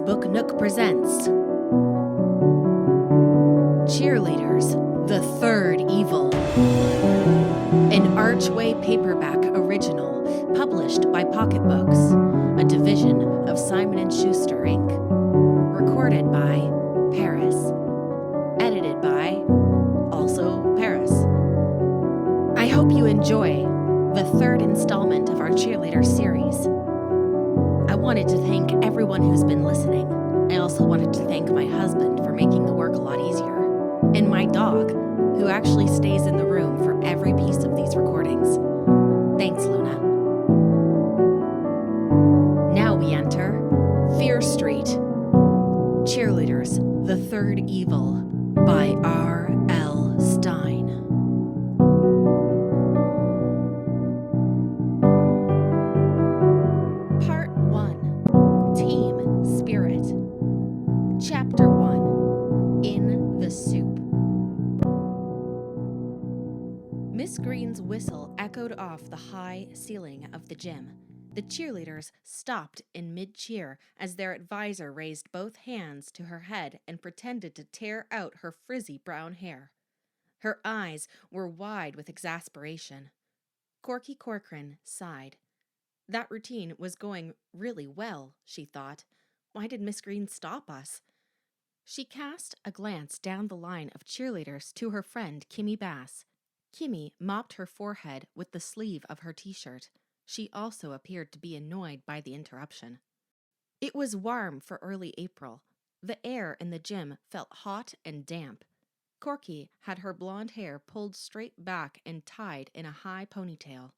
Book Nook presents Cheerleaders, the Third Evil. An Archway paperback original published by Pocket Books, a division of Simon & Schuster, Inc. Recorded by Paris. Edited by also Paris. I hope you enjoy the third installment of our Cheerleader series. I wanted to thank everyone who's been listening. I also wanted to thank my husband for making the work a lot easier, and my dog, who actually stays in the room for every piece of these recordings. Thanks, Luna. Now we enter Fear Street Cheerleaders, the Third Evil by R.L.Stine. Part 1. Team Spirit. Chapter 1. In the Soup. Miss Green's whistle echoed off the high ceiling of the gym. The cheerleaders stopped in mid-cheer as their advisor raised both hands to her head and pretended to tear out her frizzy brown hair. Her eyes were wide with exasperation. Corky Corcoran sighed. That routine was going really well, she thought. Why did Miss Green stop us? She cast a glance down the line of cheerleaders to her friend Kimmy Bass. Kimmy mopped her forehead with the sleeve of her t-shirt. She also appeared to be annoyed by the interruption. It was warm for early April. The air in the gym felt hot and damp. Corky had her blonde hair pulled straight back and tied in a high ponytail.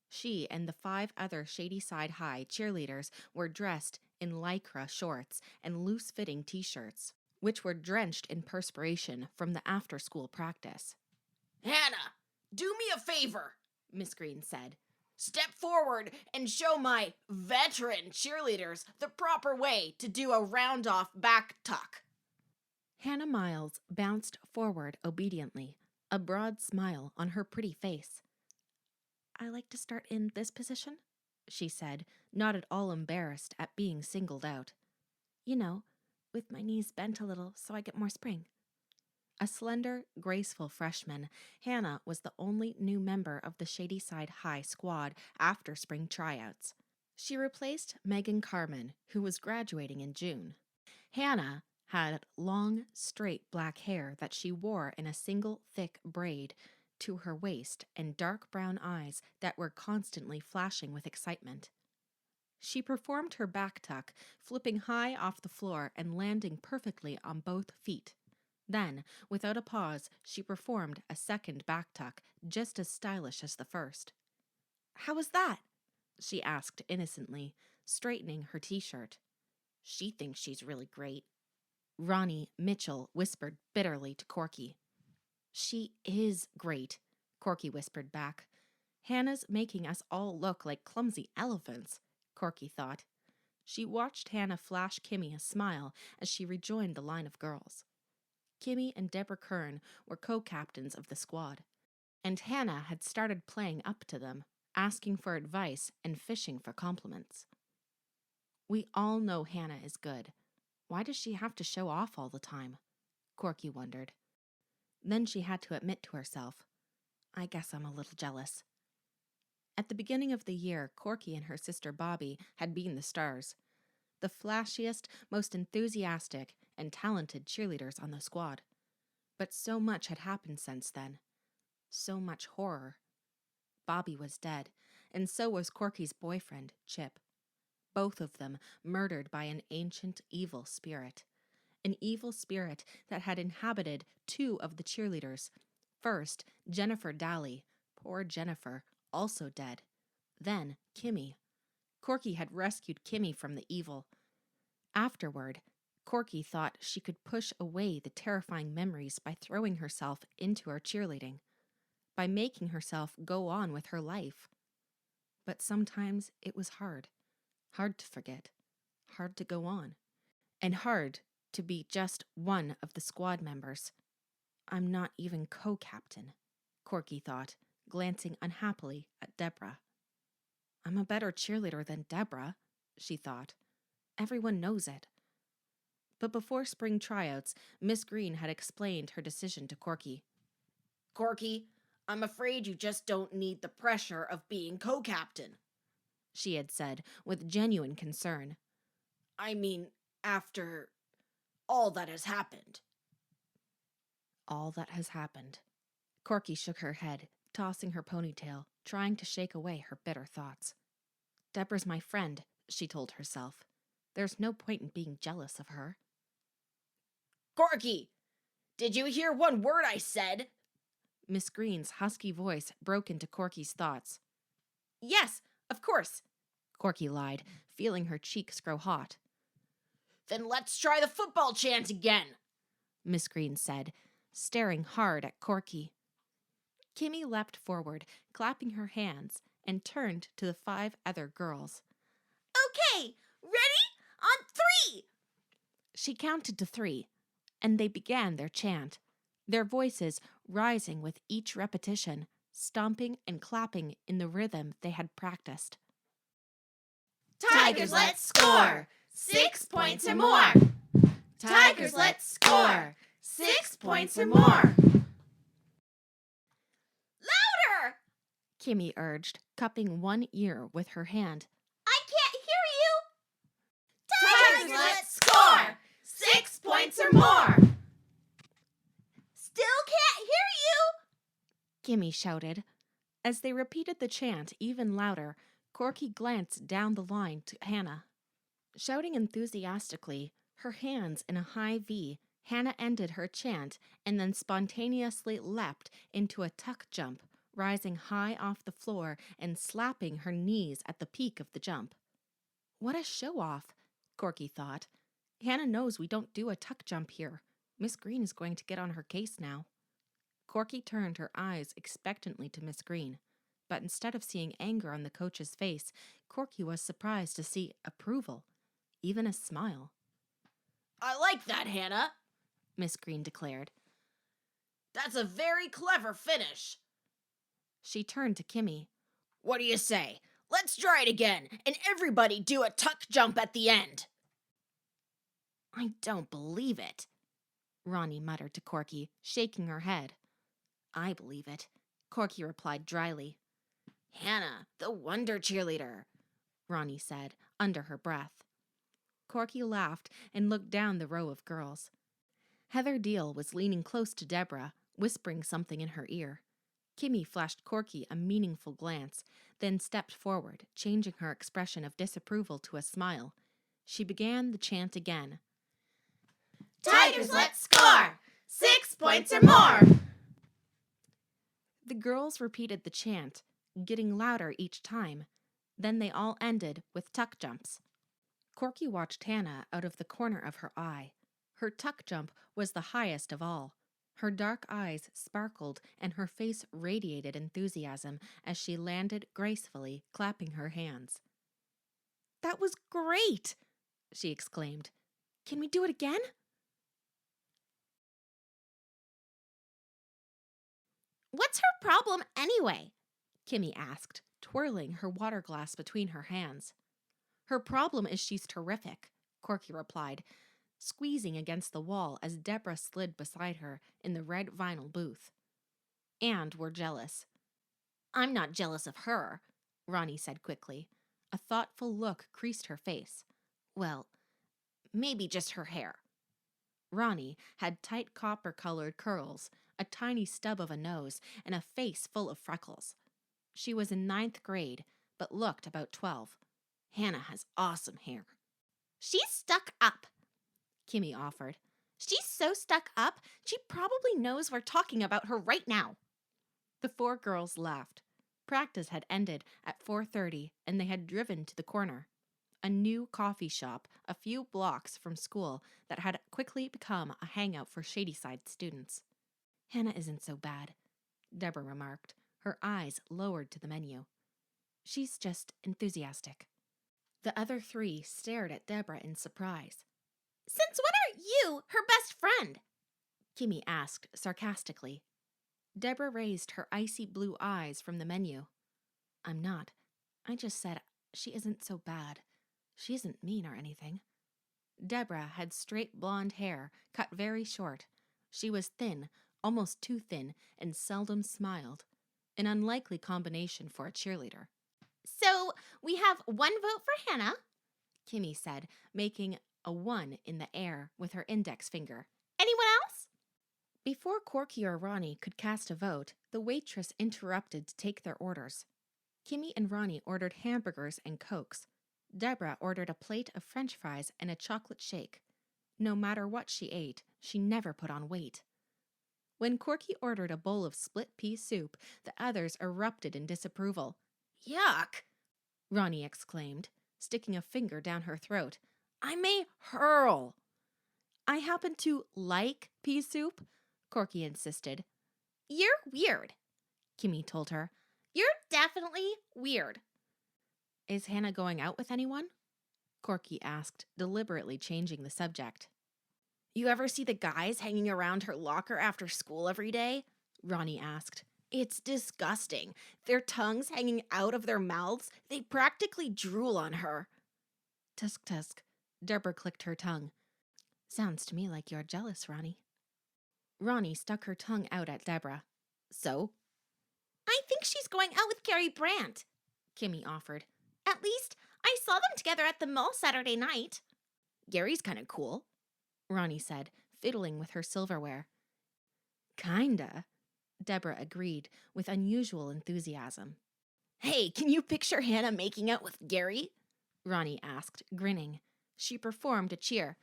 She and the 5 other Shady Side High cheerleaders were dressed in lycra shorts and loose-fitting t-shirts, which were drenched in perspiration from the after-school practice. "Hannah, do me a favor," Miss Green said. "Step forward and show my veteran cheerleaders the proper way to do a round-off back tuck." Hannah Miles bounced forward obediently, a broad smile on her pretty face. "I like to start in this position," she said, not at all embarrassed at being singled out. "You know, with my knees bent a little so I get more spring." A slender, graceful freshman, Hannah was the only new member of the Shady Side High squad after spring tryouts. She replaced Megan Carmen, who was graduating in June. Hannah had long, straight black hair that she wore in a single thick braid to her waist and dark brown eyes that were constantly flashing with excitement. She performed her back tuck, flipping high off the floor and landing perfectly on both feet. Then, without a pause, she performed a second back tuck, just as stylish as the first. "How was that?" she asked innocently, straightening her t-shirt. "She thinks she's really great," Ronnie Mitchell whispered bitterly to Corky. "She is great," Corky whispered back. "Hannah's making us all look like clumsy elephants," Corky thought. She watched Hannah flash Kimmy a smile as she rejoined the line of girls. Kimmy and Deborah Kern were co-captains of the squad, and Hannah had started playing up to them, asking for advice and fishing for compliments. "We all know Hannah is good. Why does she have to show off all the time?" Corky wondered. Then she had to admit to herself, "I guess I'm a little jealous." At the beginning of the year, Corky and her sister Bobby had been the stars, the flashiest, most enthusiastic, and talented cheerleaders on the squad. But so much had happened since then. So much horror. Bobby was dead, and so was Corky's boyfriend, Chip. Both of them murdered by an ancient evil spirit. An evil spirit that had inhabited 2 of the cheerleaders. First, Jennifer Daly, poor Jennifer, also dead. Then, Kimmy. Corky had rescued Kimmy from the evil. Afterward, Corky thought she could push away the terrifying memories by throwing herself into her cheerleading, by making herself go on with her life. But sometimes it was hard to forget, hard to go on, and hard to be just one of the squad members. "I'm not even co-captain," Corky thought, glancing unhappily at Deborah. "I'm a better cheerleader than Deborah," she thought. "Everyone knows it. But before spring tryouts, Miss Green had explained her decision to Corky. Corky, I'm afraid you just don't need the pressure of being co-captain, she had said with genuine concern. I mean, after all that has happened. All that has happened. Corky shook her head, tossing her ponytail, trying to shake away her bitter thoughts. Deborah's my friend, she told herself. There's no point in being jealous of her. Corky, did you hear one word I said? Miss Green's husky voice broke into Corky's thoughts. Yes, of course, Corky lied, feeling her cheeks grow hot. Then let's try the football chant again, Miss Green said, staring hard at Corky. Kimmy leapt forward, clapping her hands, and turned to the 5 other girls. Okay, ready? On 3! She counted to 3, and they began their chant, their voices rising with each repetition, stomping and clapping in the rhythm they had practiced. Tigers, let's score! 6 points or more! Tigers, let's score! 6 points or more! Louder! Kimmy urged, cupping one ear with her hand. I can't hear you! Tigers, let's score! 6 points or more! Still can't hear you! Kimmy shouted. As they repeated the chant even louder, Corky glanced down the line to Hannah. Shouting enthusiastically, her hands in a high V, Hannah ended her chant and then spontaneously leapt into a tuck jump, rising high off the floor and slapping her knees at the peak of the jump. What a show-off, Corky thought. Hannah knows we don't do a tuck jump here. Miss Green is going to get on her case now. Corky turned her eyes expectantly to Miss Green, but instead of seeing anger on the coach's face, Corky was surprised to see approval, even a smile. I like that, Hannah, Miss Green declared. That's a very clever finish. She turned to Kimmy. What do you say? Let's try it again, and everybody do a tuck jump at the end. I don't believe it, Ronnie muttered to Corky, shaking her head. I believe it, Corky replied dryly. Hannah, the wonder cheerleader, Ronnie said, under her breath. Corky laughed and looked down the row of girls. Heather Deal was leaning close to Deborah, whispering something in her ear. Kimmy flashed Corky a meaningful glance, then stepped forward, changing her expression of disapproval to a smile. She began the chant again. Tigers, let's score! 6 points or more! The girls repeated the chant, getting louder each time. Then they all ended with tuck jumps. Corky watched Hannah out of the corner of her eye. Her tuck jump was the highest of all. Her dark eyes sparkled and her face radiated enthusiasm as she landed gracefully, clapping her hands. That was great, she exclaimed. Can we do it again? What's her problem anyway? Kimmy asked, twirling her water glass between her hands. Her problem is she's terrific, Corky replied, squeezing against the wall as Deborah slid beside her in the red vinyl booth. And we're jealous. I'm not jealous of her, Ronnie said quickly. A thoughtful look creased her face. Well, maybe just her hair. Ronnie had tight copper-colored curls, a tiny stub of a nose, and a face full of freckles. She was in 9th grade, but looked about 12. Hannah has awesome hair. She's stuck up, Kimmy offered. She's so stuck up, she probably knows we're talking about her right now. The 4 girls laughed. Practice had ended at 4:30, and they had driven to the corner, a new coffee shop a few blocks from school that had quickly become a hangout for Shadyside students. Hannah isn't so bad, Deborah remarked, her eyes lowered to the menu. She's just enthusiastic. The other 3 stared at Deborah in surprise. Since when are you her best friend? Kimmy asked sarcastically. Deborah raised her icy blue eyes from the menu. I'm not. I just said she isn't so bad. She isn't mean or anything. Deborah had straight blonde hair, cut very short. She was thin, almost too thin, and seldom smiled. An unlikely combination for a cheerleader. So, we have one vote for Hannah, Kimmy said, making a 1 in the air with her index finger. Anyone else? Before Corky or Ronnie could cast a vote, the waitress interrupted to take their orders. Kimmy and Ronnie ordered hamburgers and Cokes. Deborah ordered a plate of French fries and a chocolate shake. No matter what she ate, she never put on weight. When Corky ordered a bowl of split pea soup, the others erupted in disapproval. Yuck, Ronnie exclaimed, sticking a finger down her throat. I may hurl. I happen to like pea soup, Corky insisted. You're weird, Kimmy told her. You're definitely weird. Is Hannah going out with anyone? Corky asked, deliberately changing the subject. You ever see the guys hanging around her locker after school every day? Ronnie asked. It's disgusting. Their tongues hanging out of their mouths, they practically drool on her. Tusk tusk. Deborah clicked her tongue. Sounds to me like you're jealous, Ronnie. Ronnie stuck her tongue out at Deborah. So? I think she's going out with Gary Brandt, Kimmy offered. At least, I saw them together at the mall Saturday night. Gary's kind of cool, Ronnie said, fiddling with her silverware. Kinda, Deborah agreed with unusual enthusiasm. Hey, can you picture Hannah making out with Gary? Ronnie asked, grinning. She performed a cheer.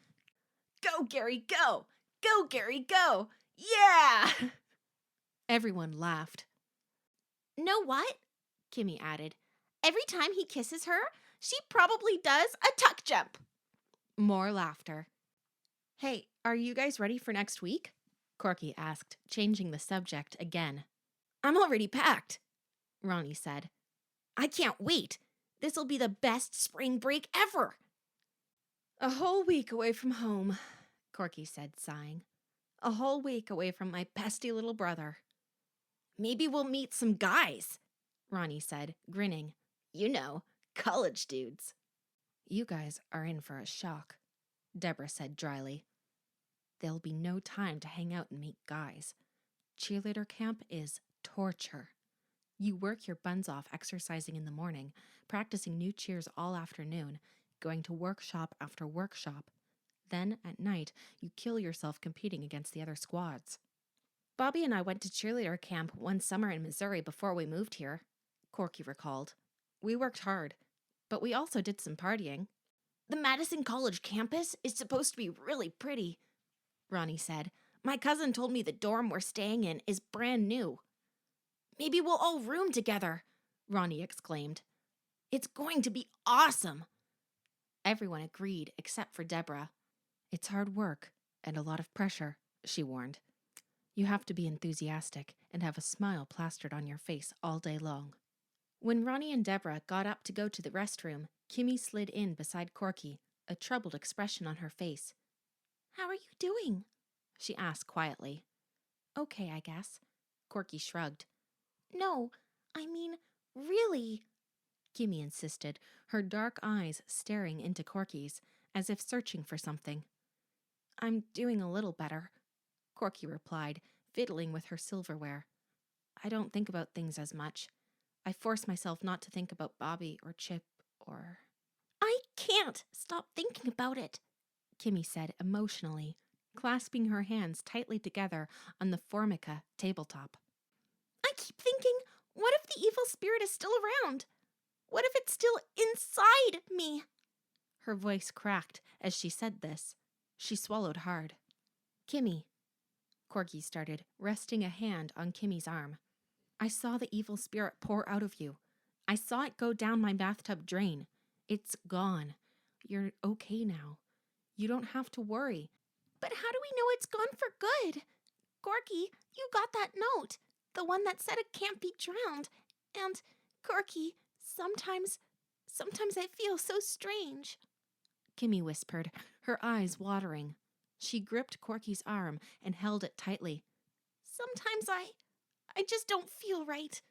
Go, Gary, go! Go, Gary, go! Yeah! Everyone laughed. Know what? Kimmy added. Every time he kisses her, she probably does a tuck jump. More laughter. Hey, are you guys ready for next week? Corky asked, changing the subject again. I'm already packed, Ronnie said. I can't wait. This'll be the best spring break ever. A whole week away from home, Corky said, sighing. A whole week away from my pesky little brother. Maybe we'll meet some guys, Ronnie said, grinning. You know, college dudes. You guys are in for a shock, Deborah said dryly. There'll be no time to hang out and meet guys. Cheerleader camp is torture. You work your buns off exercising in the morning, practicing new cheers all afternoon, going to workshop after workshop. Then, at night, you kill yourself competing against the other squads. Bobby and I went to cheerleader camp one summer in Missouri before we moved here, Corky recalled. We worked hard, but we also did some partying. The Madison College campus is supposed to be really pretty, Ronnie said. My cousin told me the dorm we're staying in is brand new. Maybe we'll all room together, Ronnie exclaimed. It's going to be awesome. Everyone agreed except for Deborah. It's hard work and a lot of pressure, she warned. You have to be enthusiastic and have a smile plastered on your face all day long. When Ronnie and Deborah got up to go to the restroom, Kimmy slid in beside Corky, a troubled expression on her face. How are you doing? She asked quietly. Okay, I guess. Corky shrugged. No, I mean, really, Kimmy insisted, her dark eyes staring into Corky's, as if searching for something. I'm doing a little better, Corky replied, fiddling with her silverware. I don't think about things as much. I force myself not to think about Bobby or Chip or... I can't stop thinking about it, Kimmy said emotionally, clasping her hands tightly together on the Formica tabletop. I keep thinking, what if the evil spirit is still around? What if it's still inside me? Her voice cracked as she said this. She swallowed hard. Kimmy, Corky started, resting a hand on Kimmy's arm. I saw the evil spirit pour out of you. I saw it go down my bathtub drain. It's gone. You're okay now. You don't have to worry. But how do we know it's gone for good? Corky, you got that note. The one that said it can't be drowned. And, Corky, sometimes I feel so strange. Kimmy whispered, her eyes watering. She gripped Corky's arm and held it tightly. Sometimes I just don't feel right.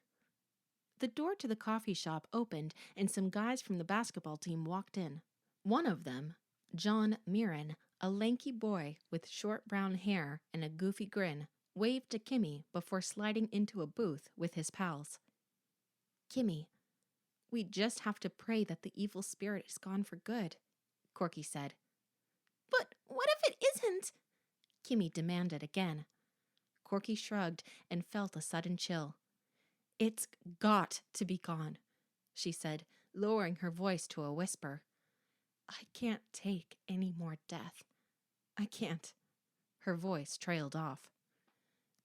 The door to the coffee shop opened and some guys from the basketball team walked in. One of them, John Mirren, a lanky boy with short brown hair and a goofy grin, waved to Kimmy before sliding into a booth with his pals. Kimmy, we just have to pray that the evil spirit is gone for good, Corky said. But what if it isn't? Kimmy demanded again. Corky shrugged and felt a sudden chill. It's got to be gone, she said, lowering her voice to a whisper. I can't take any more death. I can't. Her voice trailed off.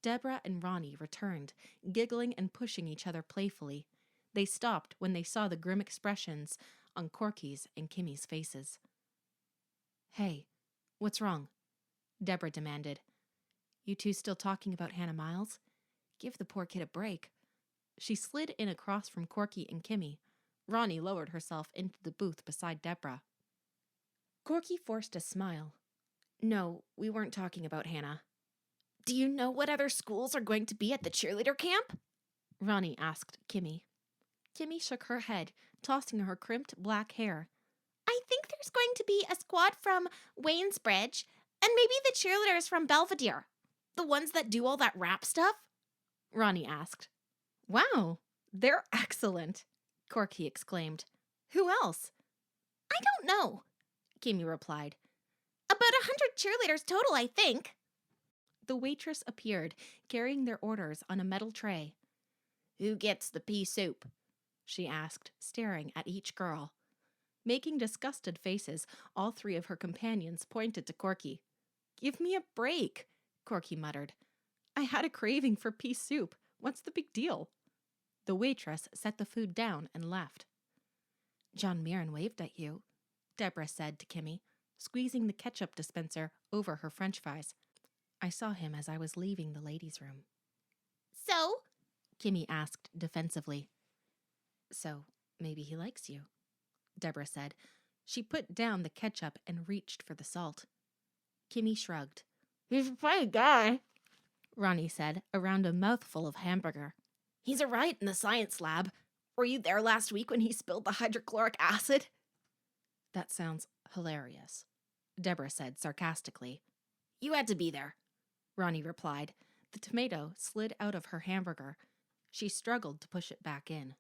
Deborah and Ronnie returned, giggling and pushing each other playfully. They stopped when they saw the grim expressions on Corky's and Kimmy's faces. Hey, what's wrong? Deborah demanded. You two still talking about Hannah Miles? Give the poor kid a break. She slid in across from Corky and Kimmy. Ronnie lowered herself into the booth beside Deborah. Corky forced a smile. No, we weren't talking about Hannah. Do you know what other schools are going to be at the cheerleader camp? Ronnie asked Kimmy. Kimmy shook her head, tossing her crimped black hair. I think there's going to be a squad from Waynesbridge, and maybe the cheerleaders from Belvedere. The ones that do all that rap stuff? Ronnie asked. Wow, they're excellent, Corky exclaimed. Who else? I don't know, Kimmy replied. About 100 cheerleaders total, I think. The waitress appeared, carrying their orders on a metal tray. Who gets the pea soup? She asked, staring at each girl. Making disgusted faces, all three of her companions pointed to Corky. Give me a break, Corky muttered. I had a craving for pea soup. What's the big deal? The waitress set the food down and left. John Mirren waved at you, Deborah said to Kimmy, squeezing the ketchup dispenser over her french fries. I saw him as I was leaving the ladies' room. So? Kimmy asked defensively. So, maybe he likes you, Deborah said. She put down the ketchup and reached for the salt. Kimmy shrugged. He's a funny guy, Ronnie said, around a mouthful of hamburger. He's a riot in the science lab. Were you there last week when he spilled the hydrochloric acid? That sounds hilarious, Deborah said sarcastically. You had to be there, Ronnie replied. The tomato slid out of her hamburger. She struggled to push it back in.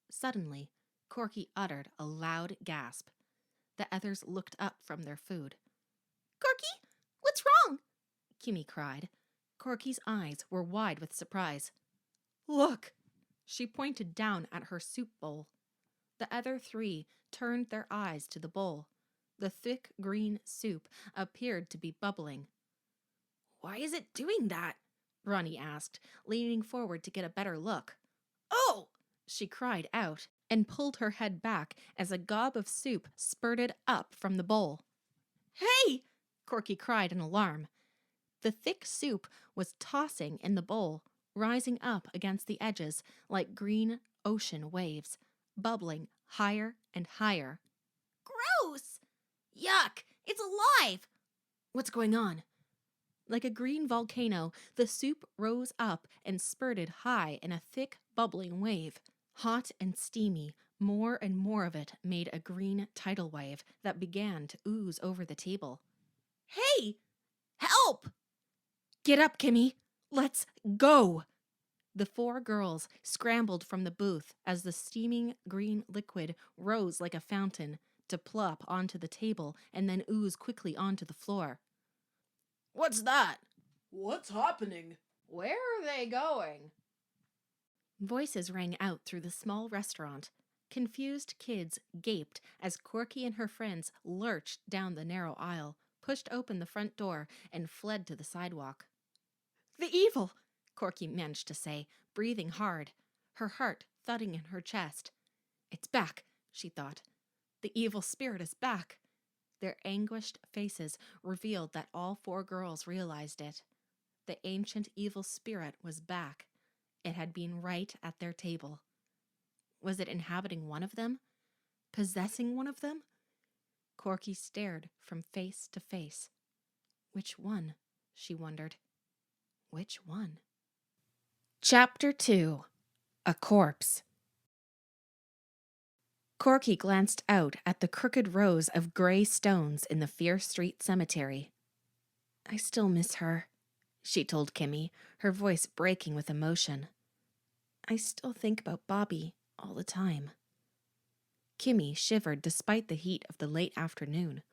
Suddenly, Corky uttered a loud gasp. The others looked up from their food. Corky, what's wrong? Kimmy cried. Corky's eyes were wide with surprise. Look! She pointed down at her soup bowl. The other three turned their eyes to the bowl. The thick green soup appeared to be bubbling. Why is it doing that? Ronnie asked, leaning forward to get a better look. Oh! She cried out and pulled her head back as a gob of soup spurted up from the bowl. Hey! Corky cried in alarm. The thick soup was tossing in the bowl, rising up against the edges like green ocean waves, bubbling higher and higher. Gross! Yuck! It's alive! What's going on? Like a green volcano, the soup rose up and spurted high in a thick, bubbling wave. Hot and steamy, more and more of it made a green tidal wave that began to ooze over the table. Hey! Help! Get up, Kimmy! Let's go! The four girls scrambled from the booth as the steaming green liquid rose like a fountain to plop onto the table and then ooze quickly onto the floor. What's that? What's happening? Where are they going? Voices rang out through the small restaurant. Confused kids gaped as Corky and her friends lurched down the narrow aisle, pushed open the front door, and fled to the sidewalk. The evil, Corky managed to say, breathing hard, her heart thudding in her chest. It's back, she thought. The evil spirit is back. Their anguished faces revealed that all four girls realized it. The ancient evil spirit was back. It had been right at their table. Was it inhabiting one of them? Possessing one of them? Corky stared from face to face. Which one? She wondered. Which one? Chapter 2. A Corpse. Corky glanced out at the crooked rows of gray stones in the Fear Street Cemetery. I still miss her, she told Kimmy, her voice breaking with emotion. I still think about Bobby all the time. Kimmy shivered despite the heat of the late afternoon.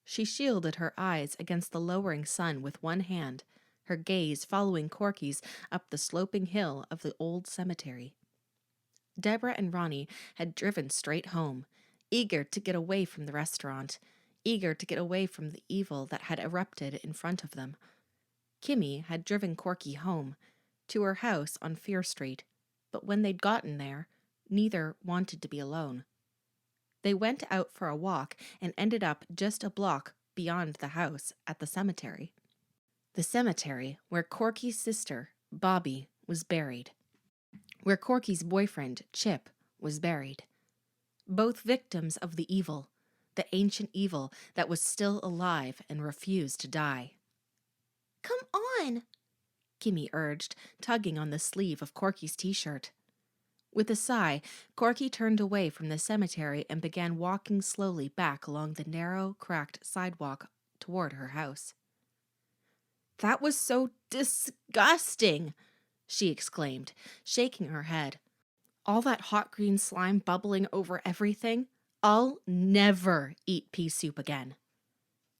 She shielded her eyes against the lowering sun with one hand, her gaze following Corky's up the sloping hill of the old cemetery. Deborah and Ronnie had driven straight home, eager to get away from the restaurant, eager to get away from the evil that had erupted in front of them. Kimmy had driven Corky home, to her house on Fear Street, but when they'd gotten there, neither wanted to be alone. They went out for a walk and ended up just a block beyond the house at the cemetery. The cemetery where Corky's sister, Bobby, was buried. Where Corky's boyfriend, Chip, was buried. Both victims of the ancient evil that was still alive and refused to die. Come on, Kimmy urged, tugging on the sleeve of Corky's t-shirt. With a sigh, Corky turned away from the cemetery and began walking slowly back along the narrow, cracked sidewalk toward her house. That was so disgusting, she exclaimed, shaking her head. All that hot green slime bubbling over everything. I'll never eat pea soup again.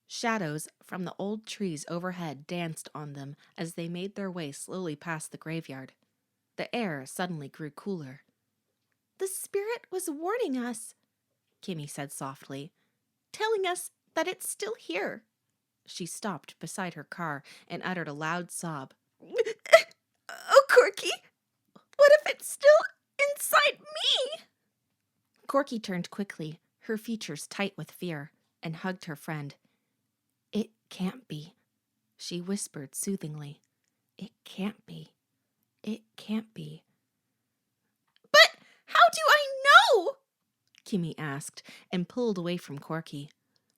Shadows from the old trees overhead danced on them as they made their way slowly past the graveyard. The air suddenly grew cooler. The spirit was warning us, Kimmy said softly, telling us that it's still here. She stopped beside her car and uttered a loud sob. Oh, Corky, what if it's still inside me? Corky turned quickly, her features tight with fear, and hugged her friend. It can't be, she whispered soothingly. It can't be. It can't be. But how do I know? Kimmy asked and pulled away from Corky.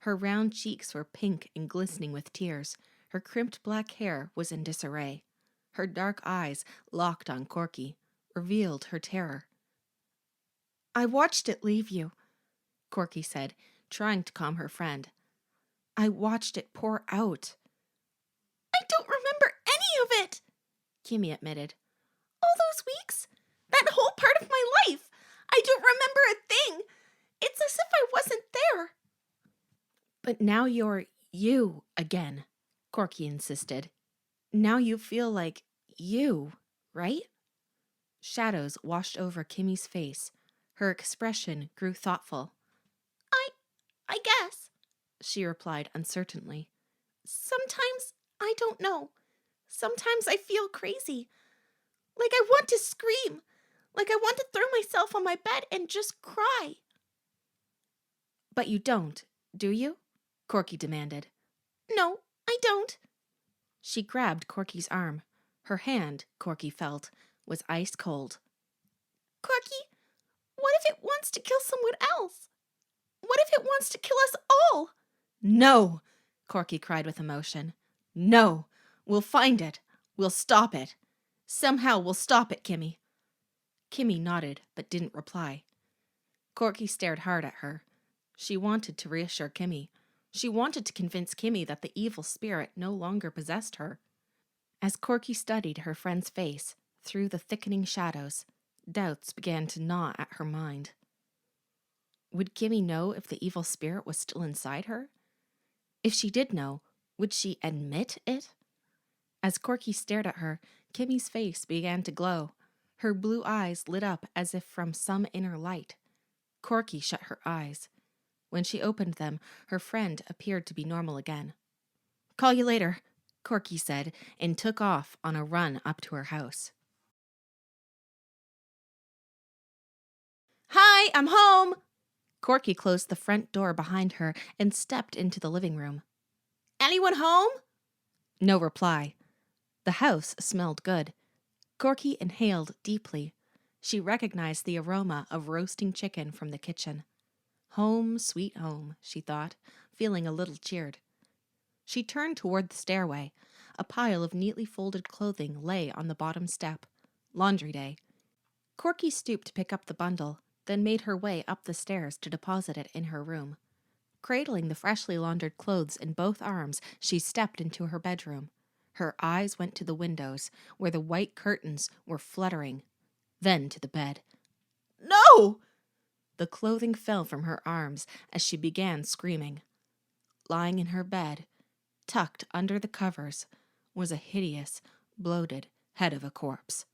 Her round cheeks were pink and glistening with tears. Her crimped black hair was in disarray. Her dark eyes, locked on Corky, revealed her terror. I watched it leave you, Corky said, trying to calm her friend. I watched it pour out. I don't remember any of it, Kimmy admitted. All those weeks? That whole part of my life? I don't remember a thing. It's as if I wasn't there. But now you're you again, Corky insisted. Now you feel like you, right? Shadows washed over Kimmy's face. Her expression grew thoughtful. I guess, she replied uncertainly. Sometimes I don't know. Sometimes I feel crazy. Like I want to scream. Like I want to throw myself on my bed and just cry. But you don't, do you? Corky demanded. No, I don't. She grabbed Corky's arm. Her hand, Corky felt, was ice cold. Corky, what if it wants to kill someone else? What if it wants to kill us all? No, Corky cried with emotion. No, we'll find it. We'll stop it. Somehow we'll stop it, Kimmy. Kimmy nodded, but didn't reply. Corky stared hard at her. She wanted to reassure Kimmy. She wanted to convince Kimmy that the evil spirit no longer possessed her. As Corky studied her friend's face through the thickening shadows, doubts began to gnaw at her mind. Would Kimmy know if the evil spirit was still inside her? If she did know, would she admit it? As Corky stared at her, Kimmy's face began to glow. Her blue eyes lit up as if from some inner light. Corky shut her eyes. When she opened them, her friend appeared to be normal again. Call you later, Corky said, and took off on a run up to her house. Hi, I'm home! Corky closed the front door behind her and stepped into the living room. Anyone home? No reply. The house smelled good. Corky inhaled deeply. She recognized the aroma of roasting chicken from the kitchen. Home, sweet home, she thought, feeling a little cheered. She turned toward the stairway. A pile of neatly folded clothing lay on the bottom step. Laundry day. Corky stooped to pick up the bundle. then made her way up the stairs to deposit it in her room. Cradling the freshly laundered clothes in both arms, she stepped into her bedroom. Her eyes went to the windows, where the white curtains were fluttering, then to the bed. No! The clothing fell from her arms as she began screaming. Lying in her bed, tucked under the covers, was a hideous, bloated head of a corpse.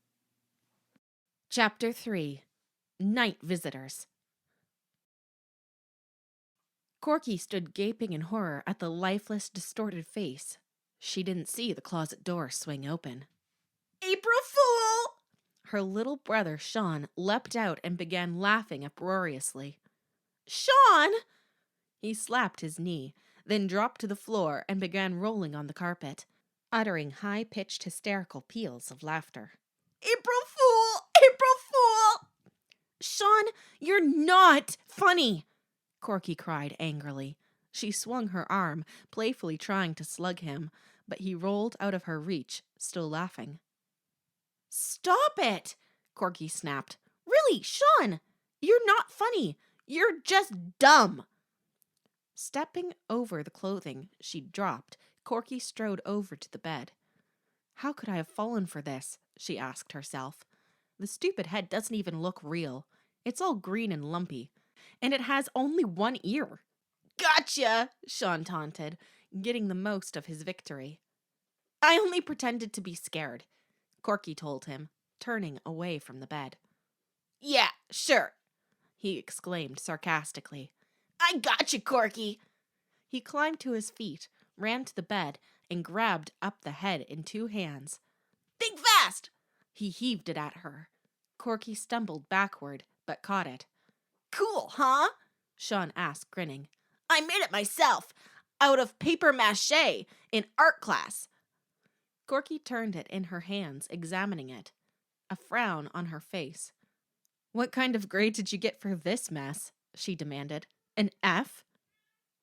Chapter 3. Night Visitors. Corky stood gaping in horror at the lifeless, distorted face. She didn't see the closet door swing open. April Fool! Her little brother, Sean, leapt out and began laughing uproariously. Sean! He slapped his knee, then dropped to the floor and began rolling on the carpet, uttering high-pitched hysterical peals of laughter. April Fool! April Fool! Sean, you're not funny! Corky cried angrily. She swung her arm, playfully trying to slug him, but he rolled out of her reach, still laughing. Stop it! Corky snapped. Really, Sean! You're not funny! You're just dumb! Stepping over the clothing she'd dropped, Corky strode over to the bed. How could I have fallen for this? She asked herself. The stupid head doesn't even look real. It's all green and lumpy, and it has only one ear. Gotcha! Sean taunted, getting the most of his victory. I only pretended to be scared, Corky told him, turning away from the bed. Yeah, sure, he exclaimed sarcastically. I gotcha, Corky! He climbed to his feet, ran to the bed, and grabbed up the head in 2 hands. Think fast! He heaved it at her. Corky stumbled backward, but caught it. Cool, huh? Sean asked, grinning. I made it myself, out of paper mache, in art class. Corky turned it in her hands, examining it, a frown on her face. What kind of grade did you get for this mess? She demanded. An F?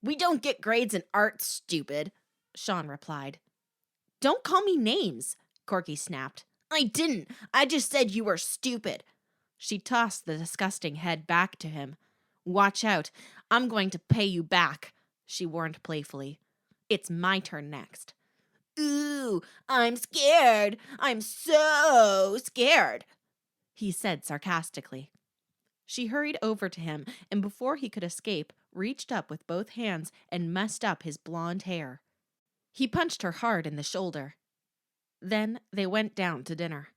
We don't get grades in art, stupid, Sean replied. Don't call me names, Corky snapped. I didn't. I just said you were stupid. She tossed the disgusting head back to him. Watch out. I'm going to pay you back, she warned playfully. It's my turn next. Ooh, I'm scared. I'm so scared, he said sarcastically. She hurried over to him, and before he could escape, reached up with both hands and messed up his blonde hair. He punched her hard in the shoulder. Then they went down to dinner.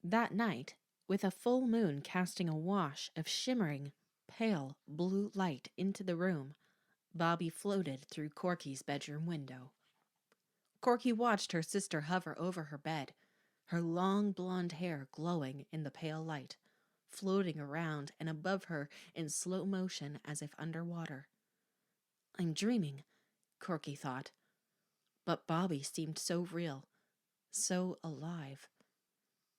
That night, with a full moon casting a wash of shimmering, pale blue light into the room, Bobby floated through Corky's bedroom window. Corky watched her sister hover over her bed, her long blonde hair glowing in the pale light, floating around and above her in slow motion as if underwater. I'm dreaming, Corky thought. But Bobby seemed so real, so alive.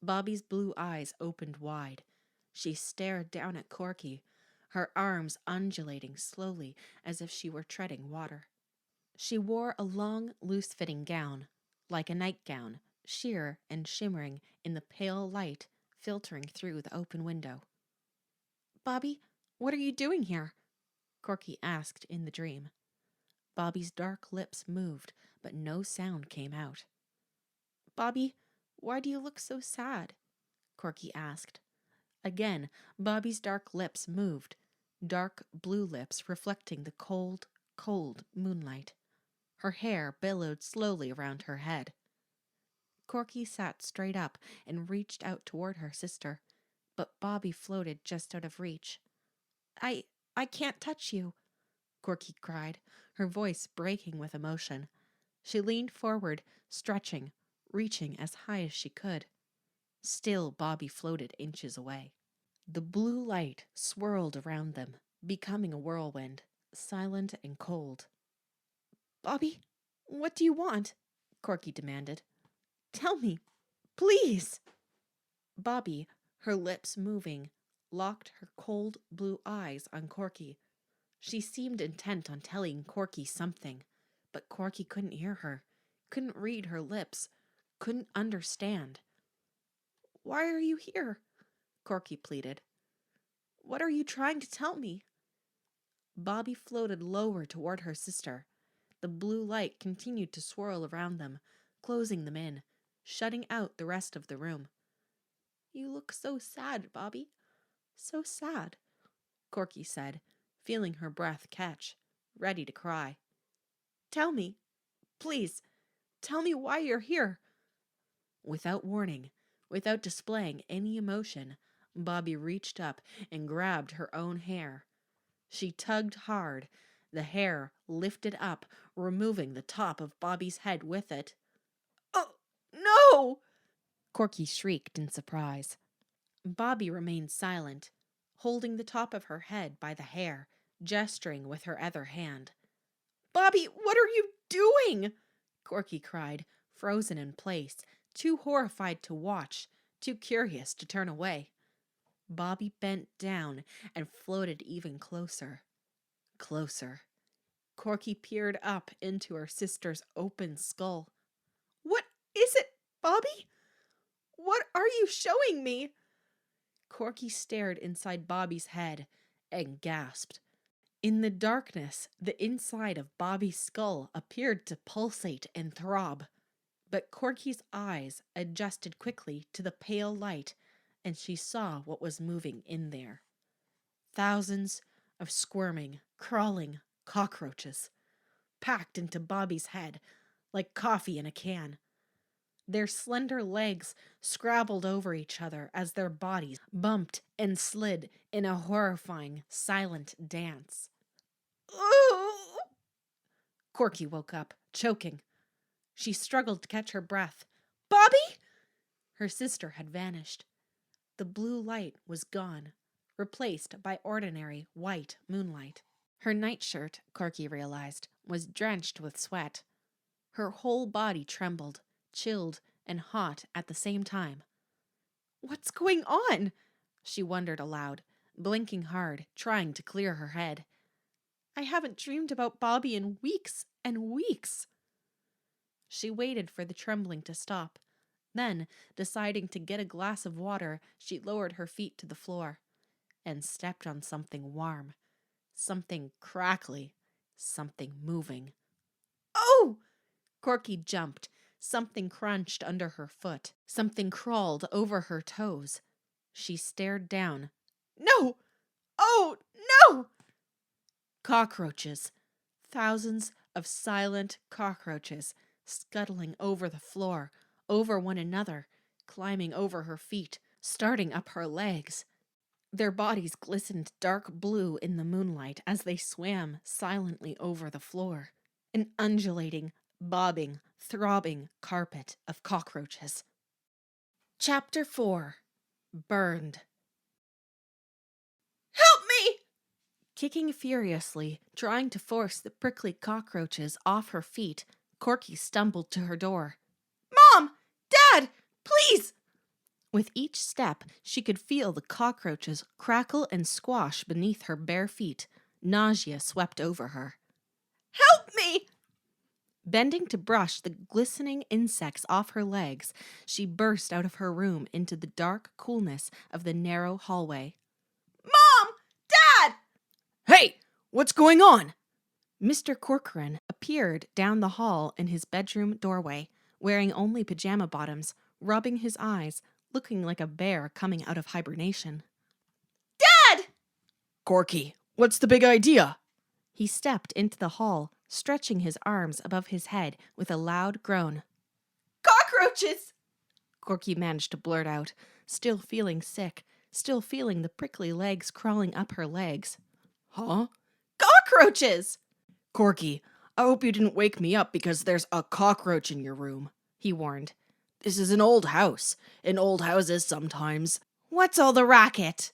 Bobby's blue eyes opened wide. She stared down at Corky, her arms undulating slowly as if she were treading water. She wore a long, loose-fitting gown, like a nightgown, sheer and shimmering in the pale light filtering through the open window. Bobby, what are you doing here? Corky asked in the dream. Bobby's dark lips moved, but no sound came out. Bobby, why do you look so sad? Corky asked. Again, Bobby's dark lips moved, dark blue lips reflecting the cold, cold moonlight. Her hair billowed slowly around her head. Corky sat straight up and reached out toward her sister, but Bobby floated just out of reach. I can't touch you, Corky cried, her voice breaking with emotion. She leaned forward, stretching, reaching as high as she could. Still, Bobby floated inches away. The blue light swirled around them, becoming a whirlwind, silent and cold. Bobby, what do you want? Corky demanded. Tell me, please. Bobby, her lips moving, locked her cold blue eyes on Corky. She seemed intent on telling Corky something, but Corky couldn't hear her, couldn't read her lips, couldn't understand. Why are you here? Corky pleaded. What are you trying to tell me? Bobby floated lower toward her sister. The blue light continued to swirl around them, closing them in, shutting out the rest of the room. You look so sad, Bobby. So sad, Corky said, feeling her breath catch, ready to cry. Tell me, please, tell me why you're here. Without warning, without displaying any emotion, Bobby reached up and grabbed her own hair. She tugged hard. The hair lifted up, removing the top of Bobby's head with it. Oh, no! Corky shrieked in surprise. Bobby remained silent, holding the top of her head by the hair, gesturing with her other hand. Bobby, what are you doing? Corky cried, frozen in place, too horrified to watch, too curious to turn away. Bobby bent down and floated even closer. Closer. Corky peered up into her sister's open skull. What is it, Bobby? What are you showing me? Corky stared inside Bobby's head and gasped. In the darkness, the inside of Bobby's skull appeared to pulsate and throb. But Corky's eyes adjusted quickly to the pale light, and she saw what was moving in there. Thousands of squirming, crawling cockroaches, packed into Bobby's head like coffee in a can. Their slender legs scrabbled over each other as their bodies bumped and slid in a horrifying, silent dance. Ooh! Corky woke up, choking. She struggled to catch her breath. Bobby? Her sister had vanished. The blue light was gone, replaced by ordinary white moonlight. Her nightshirt, Corky realized, was drenched with sweat. Her whole body trembled, chilled and hot at the same time. What's going on? She wondered aloud, blinking hard, trying to clear her head. I haven't dreamed about Bobby in weeks and weeks. She waited for the trembling to stop. Then, deciding to get a glass of water, she lowered her feet to the floor and stepped on something warm, something crackly, something moving. Oh! Corky jumped. Something crunched under her foot. Something crawled over her toes. She stared down. No! Oh, no! Cockroaches. Thousands of silent cockroaches scuttling over the floor, over one another, climbing over her feet, starting up her legs. Their bodies glistened dark blue in the moonlight as they swam silently over the floor, an undulating, bobbing, throbbing carpet of cockroaches. Chapter 4. Burned. Help me! Kicking furiously, trying to force the prickly cockroaches off her feet, Corky stumbled to her door. Mom! Dad! Please! With each step, she could feel the cockroaches crackle and squash beneath her bare feet. Nausea swept over her. Help me! Bending to brush the glistening insects off her legs, she burst out of her room into the dark coolness of the narrow hallway. Mom! Dad! Hey, what's going on? Mr. Corcoran appeared down the hall in his bedroom doorway, wearing only pajama bottoms, rubbing his eyes, looking like a bear coming out of hibernation. Dad! Corky, what's the big idea? He stepped into the hall, stretching his arms above his head with a loud groan. Cockroaches! Corky managed to blurt out, still feeling sick, still feeling the prickly legs crawling up her legs. Huh? Cockroaches! Corky, I hope you didn't wake me up because there's a cockroach in your room, he warned. This is an old house. In old houses sometimes. What's all the racket?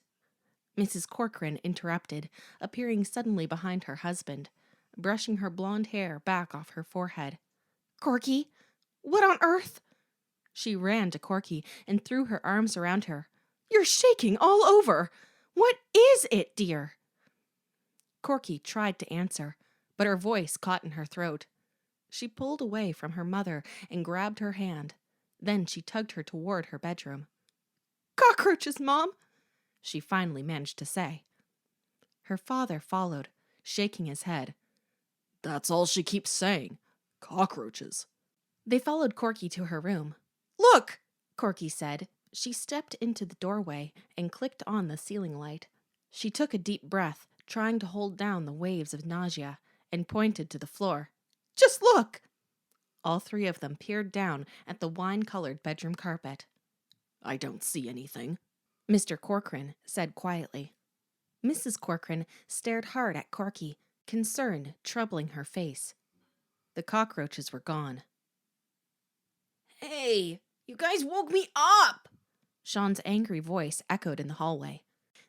Mrs. Corcoran interrupted, appearing suddenly behind her husband, brushing her blonde hair back off her forehead. Corky, what on earth? She ran to Corky and threw her arms around her. You're shaking all over. What is it, dear? Corky tried to answer, but her voice caught in her throat. She pulled away from her mother and grabbed her hand. Then she tugged her toward her bedroom. Cockroaches, Mom, she finally managed to say. Her father followed, shaking his head. That's all she keeps saying. Cockroaches. They followed Corky to her room. Look, Corky said. She stepped into the doorway and clicked on the ceiling light. She took a deep breath, trying to hold down the waves of nausea, and pointed to the floor. Just look. All three of them peered down at the wine-colored bedroom carpet. I don't see anything, Mr. Corcoran said quietly. Mrs. Corcoran stared hard at Corky, concern troubling her face. The cockroaches were gone. Hey, you guys woke me up! Sean's angry voice echoed in the hallway.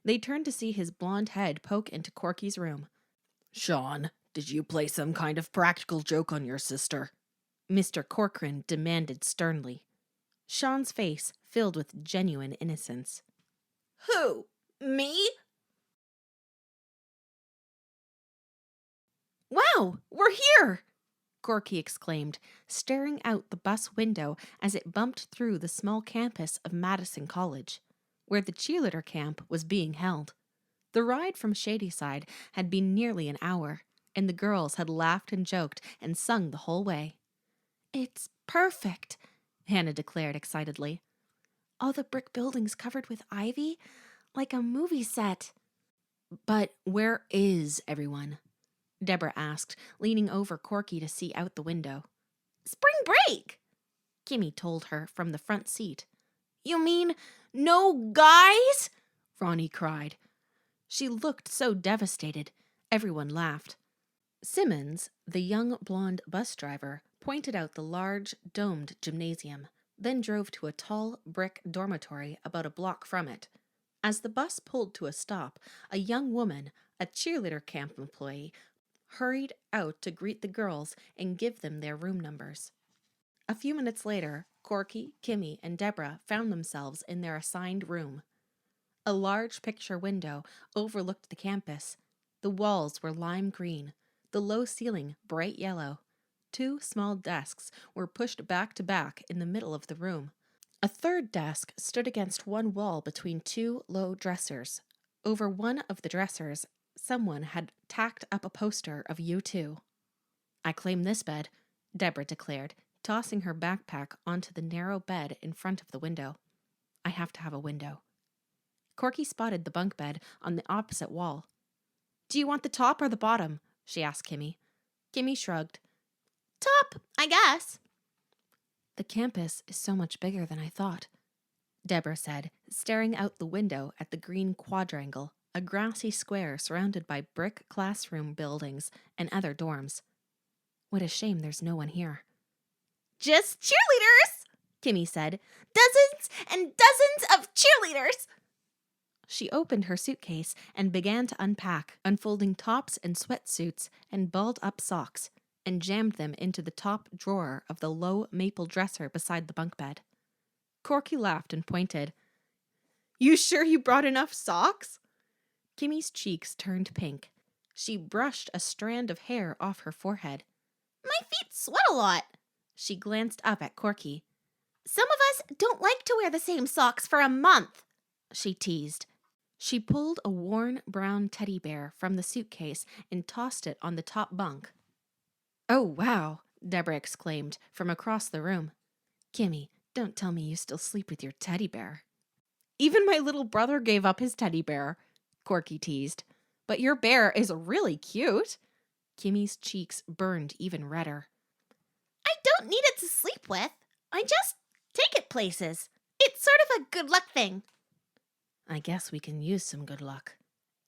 They turned to see his blonde head poke into Corky's room. Sean, did you play some kind of practical joke on your sister? Mr. Corcoran demanded sternly. Sean's face filled with genuine innocence. Who? Me? Wow, we're here! Corky exclaimed, staring out the bus window as it bumped through the small campus of Madison College, where the cheerleader camp was being held. The ride from Shadyside had been nearly an hour, and the girls had laughed and joked and sung the whole way. It's perfect, Hannah declared excitedly. All the brick buildings covered with ivy, like a movie set. But where is everyone? Deborah asked, leaning over Corky to see out the window. Spring break! Kimmy told her from the front seat. You mean no guys? Ronnie cried. She looked so devastated. Everyone laughed. Simmons, the young blonde bus driver, pointed out the large, domed gymnasium, then drove to a tall brick dormitory about a block from it. As the bus pulled to a stop, a young woman, a cheerleader camp employee, hurried out to greet the girls and give them their room numbers. A few minutes later, Corky, Kimmy, and Deborah found themselves in their assigned room. A large picture window overlooked the campus. The walls were lime green, the low ceiling bright yellow. 2 small desks were pushed back to back in the middle of the room. A third desk stood against one wall between 2 low dressers. Over one of the dressers, someone had tacked up a poster of U2. I claim this bed, Deborah declared, tossing her backpack onto the narrow bed in front of the window. I have to have a window. Corky spotted the bunk bed on the opposite wall. Do you want the top or the bottom? She asked Kimmy. Kimmy shrugged. Top, I guess. The campus is so much bigger than I thought, Deborah said, staring out the window at the green quadrangle, a grassy square surrounded by brick classroom buildings and other dorms. What a shame there's no one here. Just cheerleaders, Kimmy said. Dozens and dozens of cheerleaders. She opened her suitcase and began to unpack, unfolding tops and sweatsuits and balled-up socks, and jammed them into the top drawer of the low maple dresser beside the bunk bed. Corky laughed and pointed. You sure you brought enough socks? Kimmy's cheeks turned pink. She brushed a strand of hair off her forehead. My feet sweat a lot. She glanced up at Corky. Some of us don't like to wear the same socks for a month, she teased. She pulled a worn brown teddy bear from the suitcase and tossed it on the top bunk. Oh, wow, Deborah exclaimed from across the room. Kimmy, don't tell me you still sleep with your teddy bear. Even my little brother gave up his teddy bear, Corky teased. But your bear is really cute. Kimmy's cheeks burned even redder. I don't need it to sleep with. I just take it places. It's sort of a good luck thing. I guess we can use some good luck,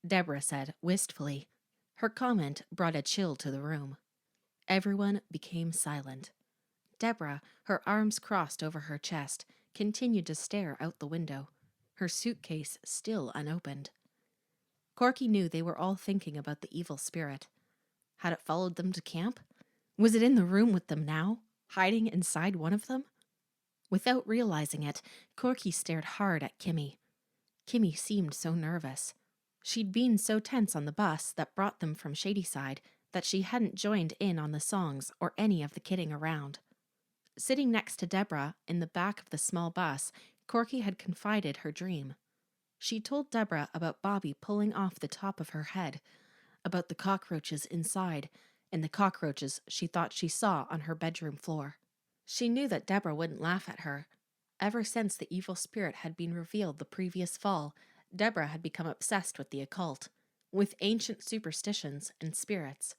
Deborah said wistfully. Her comment brought a chill to the room. Everyone became silent. Deborah, her arms crossed over her chest, continued to stare out the window, her suitcase still unopened. Corky knew they were all thinking about the evil spirit. Had it followed them to camp? Was it in the room with them now, hiding inside one of them? Without realizing it, Corky stared hard at Kimmy. Kimmy seemed so nervous. She'd been so tense on the bus that brought them from Shadyside that she hadn't joined in on the songs or any of the kidding around. Sitting next to Deborah in the back of the small bus, Corky had confided her dream. She told Deborah about Bobby pulling off the top of her head, about the cockroaches inside, and the cockroaches she thought she saw on her bedroom floor. She knew that Deborah wouldn't laugh at her. Ever since the evil spirit had been revealed the previous fall, Deborah had become obsessed with the occult, with ancient superstitions and spirits.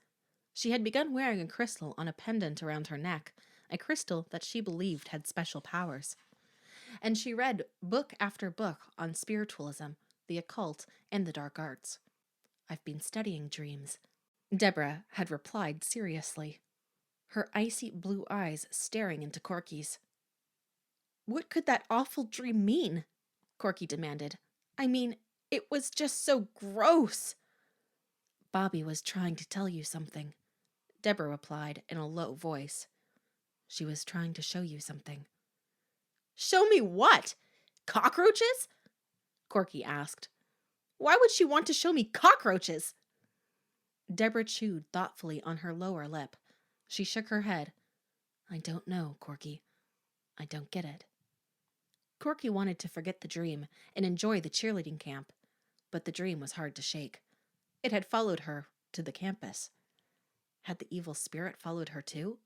She had begun wearing a crystal on a pendant around her neck, a crystal that she believed had special powers. And she read book after book on spiritualism, the occult, and the dark arts. "I've been studying dreams," Deborah had replied seriously, her icy blue eyes staring into Corky's. "What could that awful dream mean?" Corky demanded. "I mean, it was just so gross." "Bobby was trying to tell you something," Deborah replied in a low voice. "She was trying to show you something." "Show me what? Cockroaches?" Corky asked. "Why would she want to show me cockroaches?" Deborah chewed thoughtfully on her lower lip. She shook her head. "I don't know, Corky. I don't get it." Corky wanted to forget the dream and enjoy the cheerleading camp, but the dream was hard to shake. It had followed her to the campus. Had the evil spirit followed her too?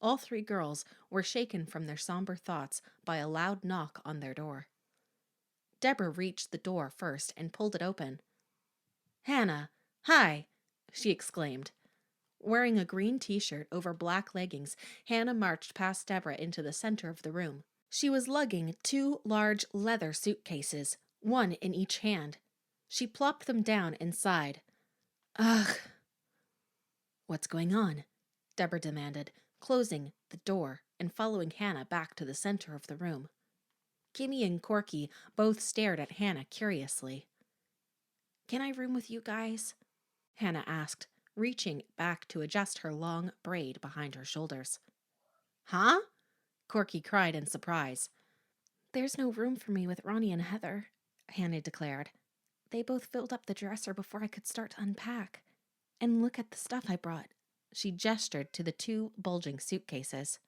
All three girls were shaken from their somber thoughts by a loud knock on their door. Deborah reached the door first and pulled it open. "Hannah, hi!" she exclaimed. Wearing a green t-shirt over black leggings, Hannah marched past Deborah into the center of the room. She was lugging 2 large leather suitcases, one in each hand. She plopped them down inside. "Ugh!" "What's going on?" Deborah demanded, closing the door and following Hannah back to the center of the room. Kimmy and Corky both stared at Hannah curiously. "Can I room with you guys?" Hannah asked, reaching back to adjust her long braid behind her shoulders. "Huh?" Corky cried in surprise. "There's no room for me with Ronnie and Heather," Hannah declared. "They both filled up the dresser before I could start to unpack. And look at the stuff I brought." She gestured to the 2 bulging suitcases.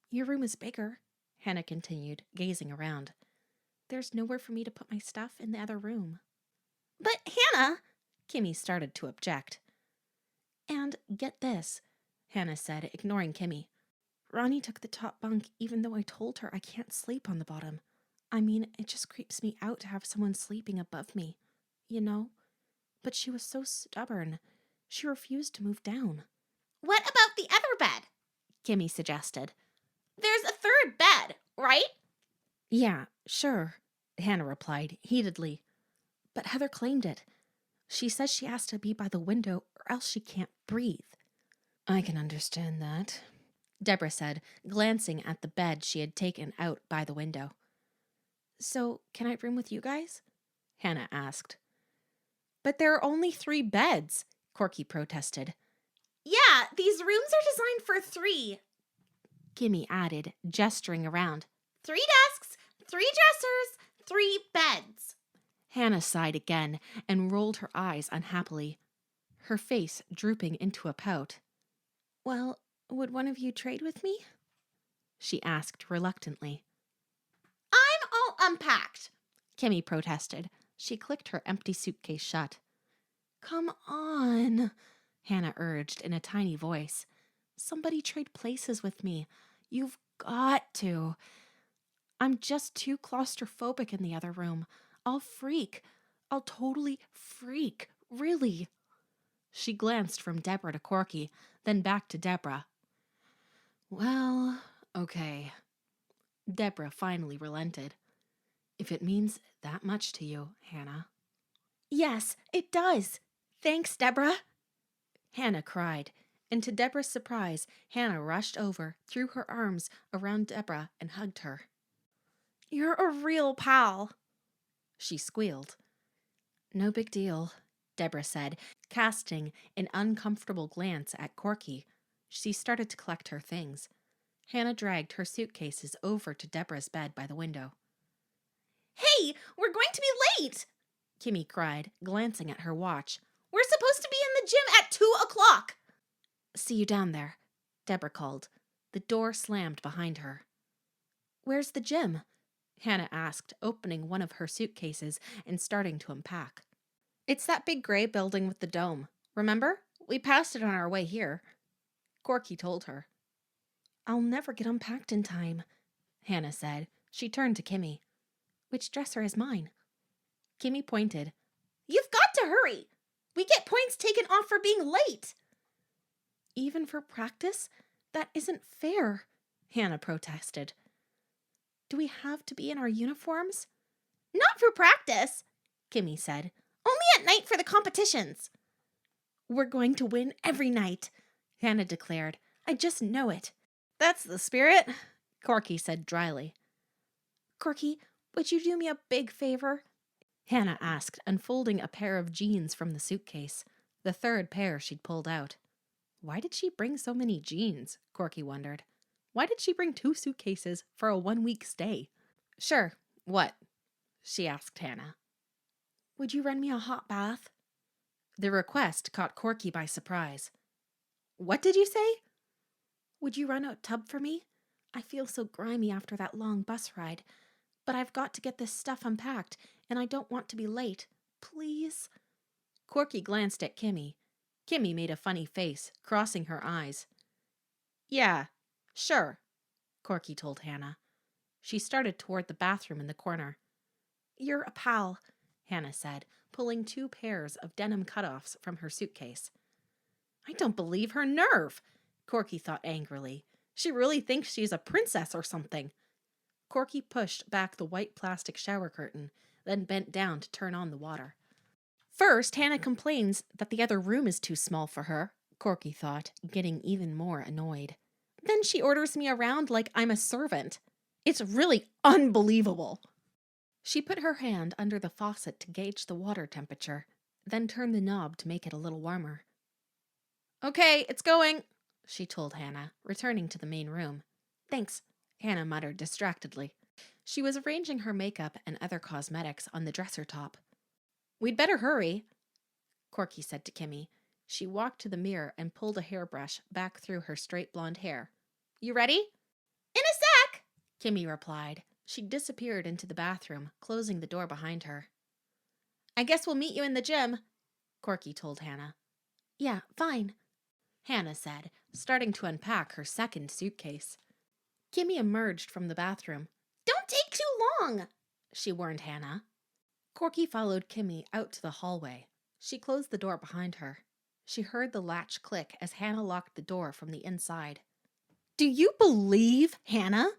"Your room is bigger," Hannah continued, gazing around. "There's nowhere for me to put my stuff in the other room." "But Hannah," Kimmy started to object. "And get this," Hannah said, ignoring Kimmy. "Ronnie took the top bunk even though I told her I can't sleep on the bottom. I mean, it just creeps me out to have someone sleeping above me, you know? But she was so stubborn. She refused to move down." "What about the other bed?" Kimmy suggested. "There's a third bed, right?" "Yeah, sure," Hannah replied heatedly. "But Heather claimed it. She says she has to be by the window or else she can't breathe." "I can understand that," Deborah said, glancing at the bed she had taken out by the window. "So, can I room with you guys?" Hannah asked. "But there are only 3 beds," Corky protested. "Yeah, these rooms are designed for 3. Kimmy added, gesturing around. 3 desks, 3 dressers, 3 beds." Hannah sighed again and rolled her eyes unhappily, her face drooping into a pout. "Well, would one of you trade with me?" she asked reluctantly. "I'm all unpacked," Kimmy protested. She clicked her empty suitcase shut. "Come on," Hannah urged in a tiny voice. "Somebody trade places with me. You've got to. I'm just too claustrophobic in the other room. I'll freak. I'll totally freak. Really." She glanced from Deborah to Corky, then back to Deborah. "Well, okay." Deborah finally relented. "If it means that much to you, Hannah." "Yes, it does. Thanks, Deborah." Hannah cried, and to Deborah's surprise, Hannah rushed over, threw her arms around Deborah, and hugged her. "You're a real pal," she squealed. "No big deal," Deborah said, casting an uncomfortable glance at Corky. She started to collect her things. Hannah dragged her suitcases over to Deborah's bed by the window. "Hey, we're going to be late," Kimmy cried, glancing at her watch. "We're supposed to be in the gym at 2 o'clock." "See you down there," Deborah called. The door slammed behind her. "Where's the gym?" Hannah asked, opening one of her suitcases and starting to unpack. It's that big gray building with the dome. Remember? We passed it on our way here. Corky told her. I'll never get unpacked in time, Hannah said. She turned to Kimmy. Which dresser is mine? Kimmy pointed. You've got to hurry! We get points taken off for being late! Even for practice? That isn't fair, Hannah protested. Do we have to be in our uniforms? Not for practice, Kimmy said. Only at night for the competitions. We're going to win every night, Hannah declared. I just know it. That's the spirit, Corky said dryly. Corky, would you do me a big favor? Hannah asked, unfolding a pair of jeans from the suitcase, the third pair she'd pulled out. Why did she bring so many jeans? Corky wondered. Why did she bring 2 suitcases for a 1-week stay? Sure, what? She asked Hannah. Would you run me a hot bath? The request caught Corky by surprise. What did you say? Would you run a tub for me? I feel so grimy after that long bus ride, but I've got to get this stuff unpacked, and I don't want to be late. Please? Corky glanced at Kimmy. Kimmy made a funny face, crossing her eyes. Yeah, sure, Corky told Hannah. She started toward the bathroom in the corner. You're a pal, Hannah said, pulling 2 pairs of denim cutoffs from her suitcase. I don't believe her nerve, Corky thought angrily. She really thinks she's a princess or something. Corky pushed back the white plastic shower curtain, then bent down to turn on the water. First, Hannah complains that the other room is too small for her, Corky thought, getting even more annoyed. Then she orders me around like I'm a servant. It's really unbelievable. She put her hand under the faucet to gauge the water temperature, then turned the knob to make it a little warmer. Okay, it's going, she told Hannah, returning to the main room. Thanks, Hannah muttered distractedly. She was arranging her makeup and other cosmetics on the dresser top. We'd better hurry, Corky said to Kimmy. She walked to the mirror and pulled a hairbrush back through her straight blonde hair. You ready? In a sec, Kimmy replied. She disappeared into the bathroom, closing the door behind her. I guess we'll meet you in the gym, Corky told Hannah. Yeah, fine, Hannah said, starting to unpack her second suitcase. Kimmy emerged from the bathroom. Don't take too long, she warned Hannah. Corky followed Kimmy out to the hallway. She closed the door behind her. She heard the latch click as Hannah locked the door from the inside. Do you believe, Hannah?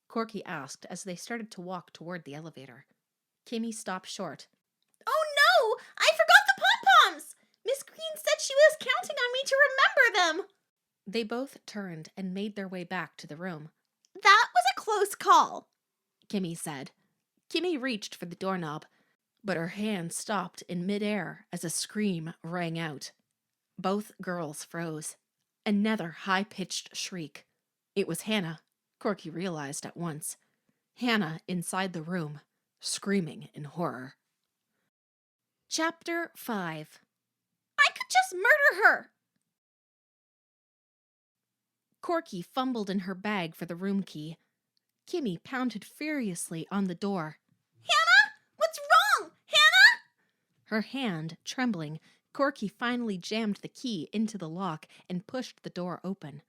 Corky asked as they started to walk toward the elevator. Kimmy stopped short. Oh no! I forgot the pom-poms! Miss Green said she was counting on me to remember them! They both turned and made their way back to the room. That was a close call, Kimmy said. Kimmy reached for the doorknob, but her hand stopped in midair as a scream rang out. Both girls froze. Another high-pitched shriek. It was Hannah, Corky realized at once. Hannah inside the room, screaming in horror. Chapter 5. I could just murder her! Corky fumbled in her bag for the room key. Kimmy pounded furiously on the door. Hannah! What's wrong? Hannah! Her hand trembling, Corky finally jammed the key into the lock and pushed the door open.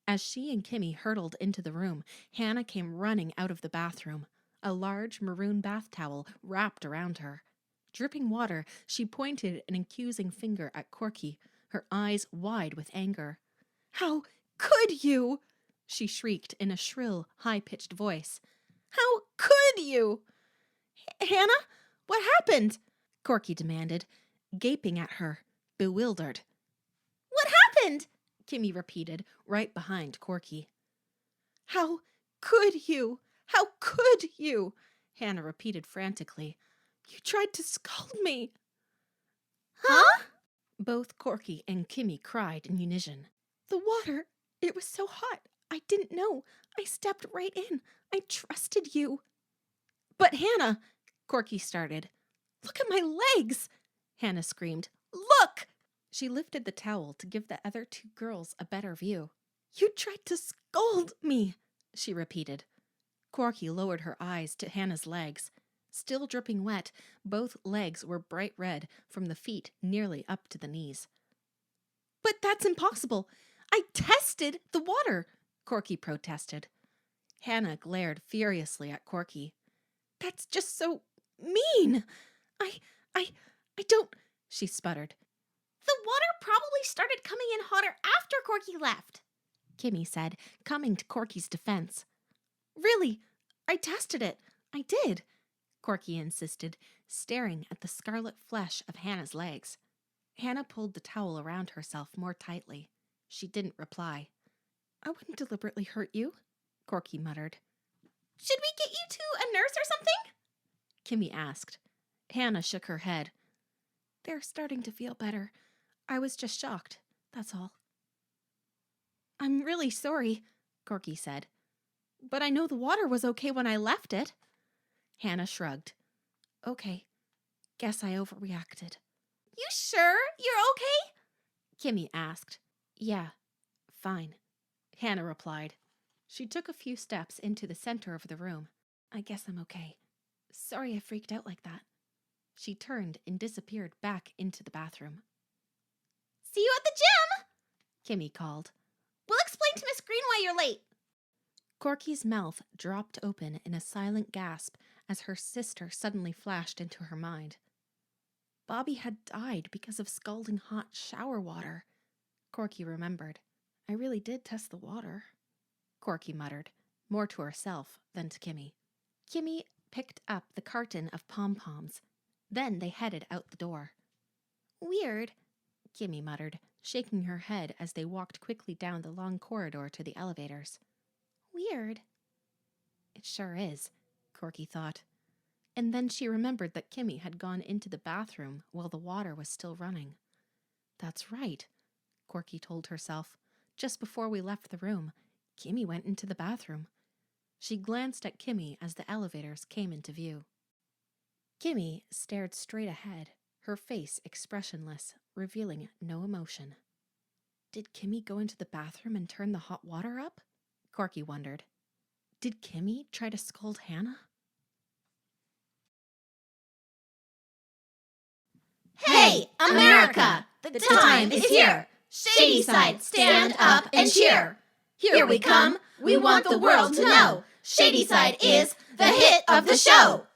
As she and Kimmy hurtled into the room, Hannah came running out of the bathroom, a large maroon bath towel wrapped around her. Dripping water, she pointed an accusing finger at Corky, her eyes wide with anger. How could you? She shrieked in a shrill, high-pitched voice. How could you? Hannah? What happened? Corky demanded, gaping at her, bewildered. What happened? Kimmy repeated, right behind Corky. How could you? How could you? Hannah repeated frantically. You tried to scald me. Huh? Both Corky and Kimmy cried in unison. The water, it was so hot. I didn't know. I stepped right in. I trusted you. But Hannah, Corky started. Look at my legs, Hannah screamed. Look! She lifted the towel to give the other 2 girls a better view. You tried to scald me, she repeated. Corky lowered her eyes to Hannah's legs. Still dripping wet, both legs were bright red from the feet nearly up to the knees. "But that's impossible! I tested the water!" Corky protested. Hannah glared furiously at Corky. "That's just so mean! I don't," she sputtered. "The water probably started coming in hotter after Corky left," Kimmy said, coming to Corky's defense. "Really? I tested it. I did," Corky insisted, staring at the scarlet flesh of Hannah's legs. Hannah pulled the towel around herself more tightly. She didn't reply. "I wouldn't deliberately hurt you," Corky muttered. "Should we get you to a nurse or something?" Kimmy asked. Hannah shook her head. "They're starting to feel better. I was just shocked, that's all." "I'm really sorry," Corky said. "But I know the water was okay when I left it." Hannah shrugged. "Okay, guess I overreacted." "You sure you're okay?" Kimmy asked. "Yeah, fine," Hannah replied. She took a few steps into the center of the room. "I guess I'm okay. Sorry I freaked out like that." She turned and disappeared back into the bathroom. "See you at the gym!" Kimmy called. "We'll explain to Miss Green why you're late." Corky's mouth dropped open in a silent gasp as her sister suddenly flashed into her mind. Bobby had died because of scalding hot shower water. Corky remembered. "I really did test the water," Corky muttered, more to herself than to Kimmy. Kimmy picked up the carton of pom-poms. Then they headed out the door. "Weird," Kimmy muttered, shaking her head as they walked quickly down the long corridor to the elevators. "Weird." "It sure is," Corky thought. And then she remembered that Kimmy had gone into the bathroom while the water was still running. "That's right," Corky told herself. "Just before we left the room, Kimmy went into the bathroom." She glanced at Kimmy as the elevators came into view. Kimmy stared straight ahead, her face expressionless, revealing no emotion. Did Kimmy go into the bathroom and turn the hot water up? Corky wondered. Did Kimmy try to scold Hannah? "Hey, America! The time is here! Shadyside, stand up and cheer! Here we come! We want the world to know! Shadyside is the hit of the show!"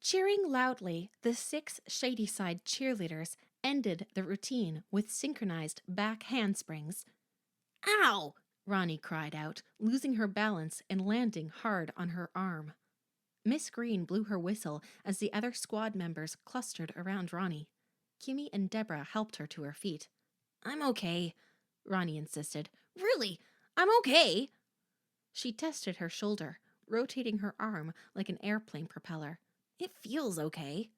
Cheering loudly, the 6 Shadyside cheerleaders ended the routine with synchronized back handsprings. "Ow!" Ronnie cried out, losing her balance and landing hard on her arm. Miss Green blew her whistle as the other squad members clustered around Ronnie. Kimmy and Deborah helped her to her feet. "I'm okay," Ronnie insisted. "Really, I'm okay." She tested her shoulder, rotating her arm like an airplane propeller. "It feels okay."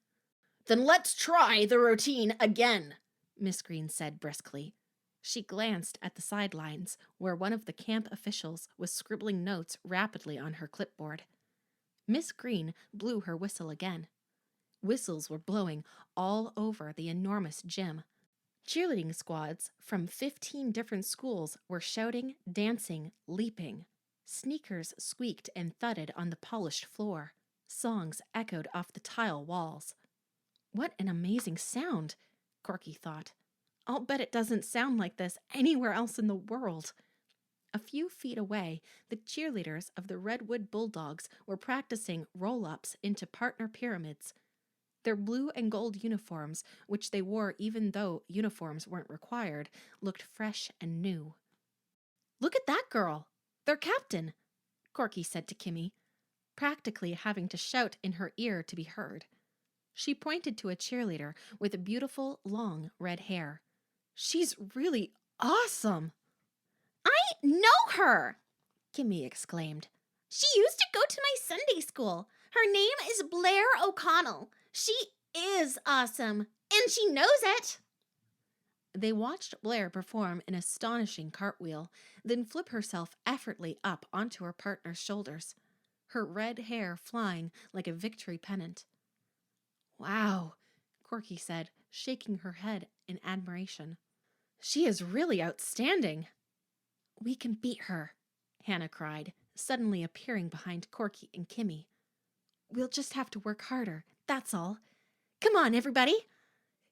"Then let's try the routine again," Miss Green said briskly. She glanced at the sidelines, where one of the camp officials was scribbling notes rapidly on her clipboard. Miss Green blew her whistle again. Whistles were blowing all over the enormous gym. Cheerleading squads from 15 different schools were shouting, dancing, leaping. Sneakers squeaked and thudded on the polished floor. Songs echoed off the tile walls. "What an amazing sound," Corky thought. "I'll bet it doesn't sound like this anywhere else in the world." A few feet away, the cheerleaders of the Redwood Bulldogs were practicing roll-ups into partner pyramids. Their blue and gold uniforms, which they wore even though uniforms weren't required, looked fresh and new. "Look at that girl! Their captain!" Corky said to Kimmy, practically having to shout in her ear to be heard. She pointed to a cheerleader with beautiful, long red hair. "She's really awesome!" "I know her!" Kimmy exclaimed. "She used to go to my Sunday school. Her name is Blair O'Connell. She is awesome, and she knows it." They watched Blair perform an astonishing cartwheel, then flip herself effortlessly up onto her partner's shoulders, her red hair flying like a victory pennant. "Wow," Corky said, shaking her head in admiration. "She is really outstanding." "We can beat her," Hannah cried, suddenly appearing behind Corky and Kimmy. We'll just have to work harder, that's all. Come on, everybody,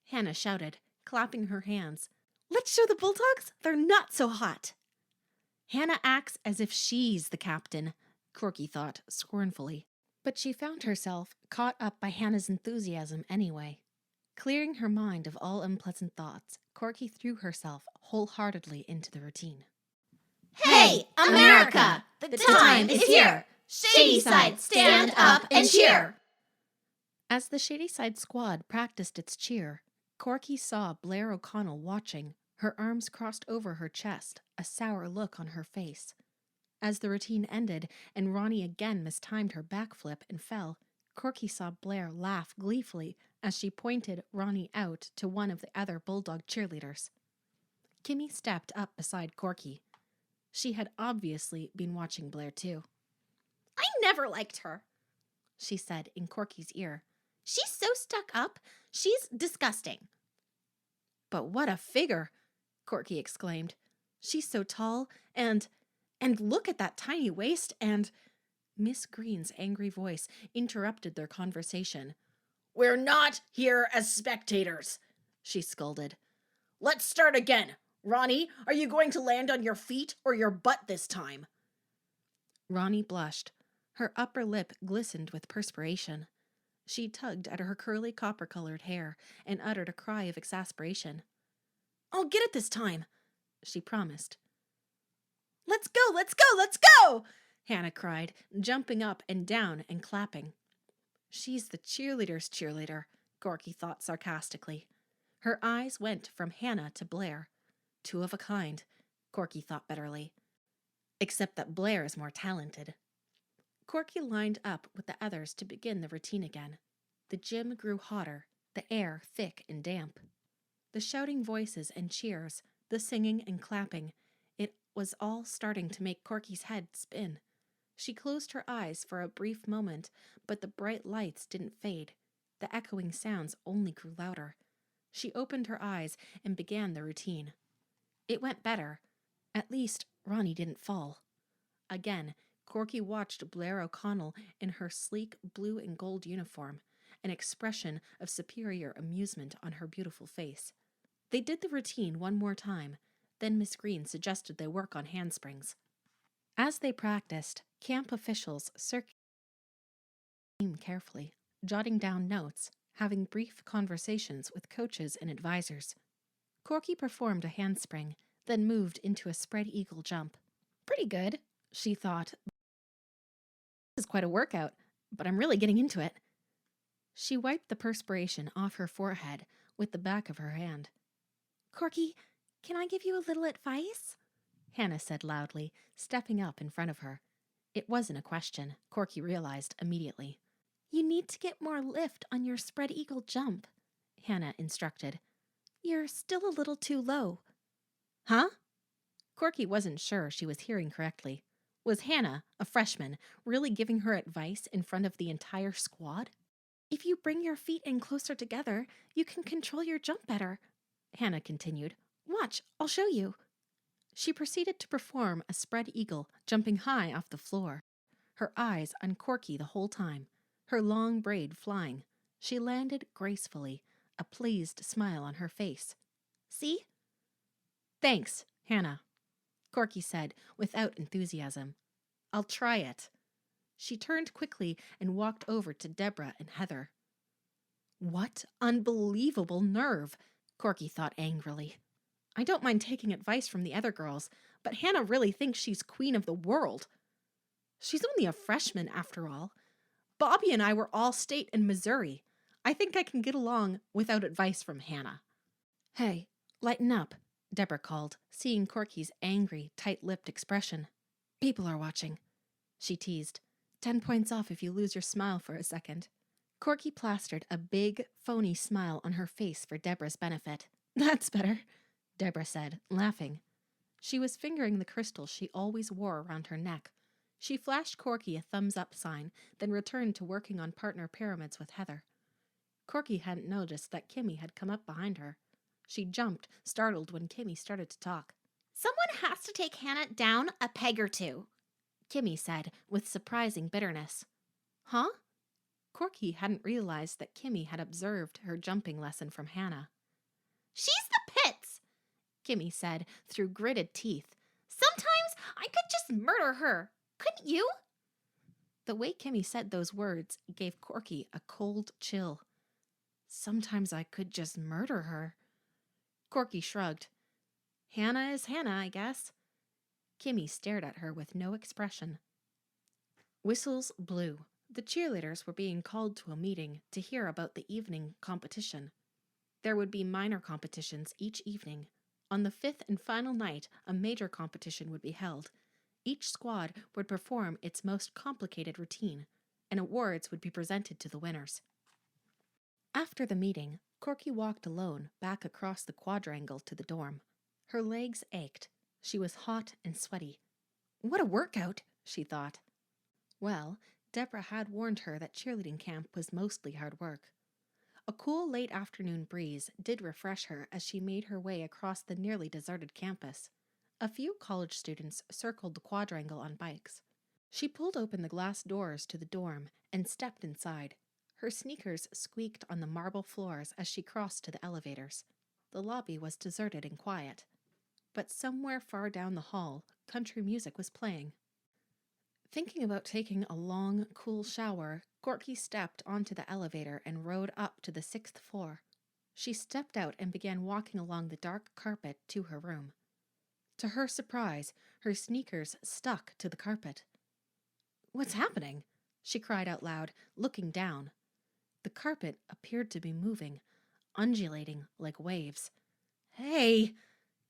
Hannah shouted, clapping her hands. Let's show the Bulldogs they're not so hot. Hannah acts as if she's the captain, Corky thought scornfully. But she found herself caught up by Hannah's enthusiasm anyway. Clearing her mind of all unpleasant thoughts, Corky threw herself wholeheartedly into the routine. Hey, America! The time is here! Shadyside, stand up and cheer! As the Shadyside squad practiced its cheer, Corky saw Blair O'Connell watching, her arms crossed over her chest, a sour look on her face. As the routine ended and Ronnie again mistimed her backflip and fell, Corky saw Blair laugh gleefully as she pointed Ronnie out to one of the other Bulldog cheerleaders. Kimmy stepped up beside Corky. She had obviously been watching Blair too. I never liked her, she said in Corky's ear. She's so stuck up. She's disgusting. But what a figure, Corky exclaimed. She's so tall and look at that tiny waist and... Miss Green's angry voice interrupted their conversation. We're not here as spectators, she scolded. Let's start again. Ronnie, are you going to land on your feet or your butt this time? Ronnie blushed. Her upper lip glistened with perspiration. She tugged at her curly copper-colored hair and uttered a cry of exasperation. I'll get it this time, she promised. Let's go, let's go, let's go! Hannah cried, jumping up and down and clapping. She's the cheerleader's cheerleader, Corky thought sarcastically. Her eyes went from Hannah to Blair. Two of a kind, Corky thought bitterly. Except that Blair is more talented. Corky lined up with the others to begin the routine again. The gym grew hotter, the air thick and damp. The shouting voices and cheers, the singing and clapping, it was all starting to make Corky's head spin. She closed her eyes for a brief moment, but the bright lights didn't fade. The echoing sounds only grew louder. She opened her eyes and began the routine. It went better. At least Ronnie didn't fall. Again, Corky watched Blair O'Connell in her sleek blue and gold uniform, an expression of superior amusement on her beautiful face. They did the routine one more time, then Miss Green suggested they work on handsprings. As they practiced, camp officials circulated the team carefully, jotting down notes, having brief conversations with coaches and advisors. Corky performed a handspring, then moved into a spread eagle jump. Pretty good, she thought. This is quite a workout, but I'm really getting into it. She wiped the perspiration off her forehead with the back of her hand. Corky, can I give you a little advice? Hannah said loudly, stepping up in front of her. It wasn't a question, Corky realized immediately. You need to get more lift on your spread eagle jump, Hannah instructed. You're still a little too low. Huh? Corky wasn't sure she was hearing correctly. Was Hannah, a freshman, really giving her advice in front of the entire squad? If you bring your feet in closer together, you can control your jump better, Hannah continued. Watch, I'll show you. She proceeded to perform a spread eagle, jumping high off the floor. Her eyes on Corky the whole time, her long braid flying. She landed gracefully, a pleased smile on her face. See? Thanks, Hannah, Corky said without enthusiasm. I'll try it. She turned quickly and walked over to Deborah and Heather. What unbelievable nerve, Corky thought angrily. I don't mind taking advice from the other girls, but Hannah really thinks she's queen of the world. She's only a freshman, after all. Bobby and I were all state in Missouri. I think I can get along without advice from Hannah. Hey, lighten up, Deborah called, seeing Corky's angry, tight-lipped expression. People are watching, she teased. 10 points off if you lose your smile for a second. Corky plastered a big, phony smile on her face for Deborah's benefit. That's better, Deborah said, laughing. She was fingering the crystal she always wore around her neck. She flashed Corky a thumbs-up sign, then returned to working on partner pyramids with Heather. Corky hadn't noticed that Kimmy had come up behind her. She jumped, startled when Kimmy started to talk. Someone has to take Hannah down a peg or two, Kimmy said with surprising bitterness. Huh? Corky hadn't realized that Kimmy had observed her jumping lesson from Hannah. She's the pits, Kimmy said through gritted teeth. Sometimes I could just murder her. Couldn't you? The way Kimmy said those words gave Corky a cold chill. Sometimes I could just murder her. Corky shrugged. Hannah is Hannah, I guess. Kimmy stared at her with no expression. Whistles blew. The cheerleaders were being called to a meeting to hear about the evening competition. There would be minor competitions each evening. On the fifth and final night, a major competition would be held. Each squad would perform its most complicated routine, and awards would be presented to the winners. After the meeting, Corky walked alone back across the quadrangle to the dorm. Her legs ached. She was hot and sweaty. What a workout, she thought. Well, Deborah had warned her that cheerleading camp was mostly hard work. A cool late afternoon breeze did refresh her as she made her way across the nearly deserted campus. A few college students circled the quadrangle on bikes. She pulled open the glass doors to the dorm and stepped inside. Her sneakers squeaked on the marble floors as she crossed to the elevators. The lobby was deserted and quiet. But somewhere far down the hall, country music was playing. Thinking about taking a long, cool shower, Corky stepped onto the elevator and rode up to the 6th floor. She stepped out and began walking along the dark carpet to her room. To her surprise, her sneakers stuck to the carpet. What's happening? She cried out loud, looking down. The carpet appeared to be moving, undulating like waves. Hey!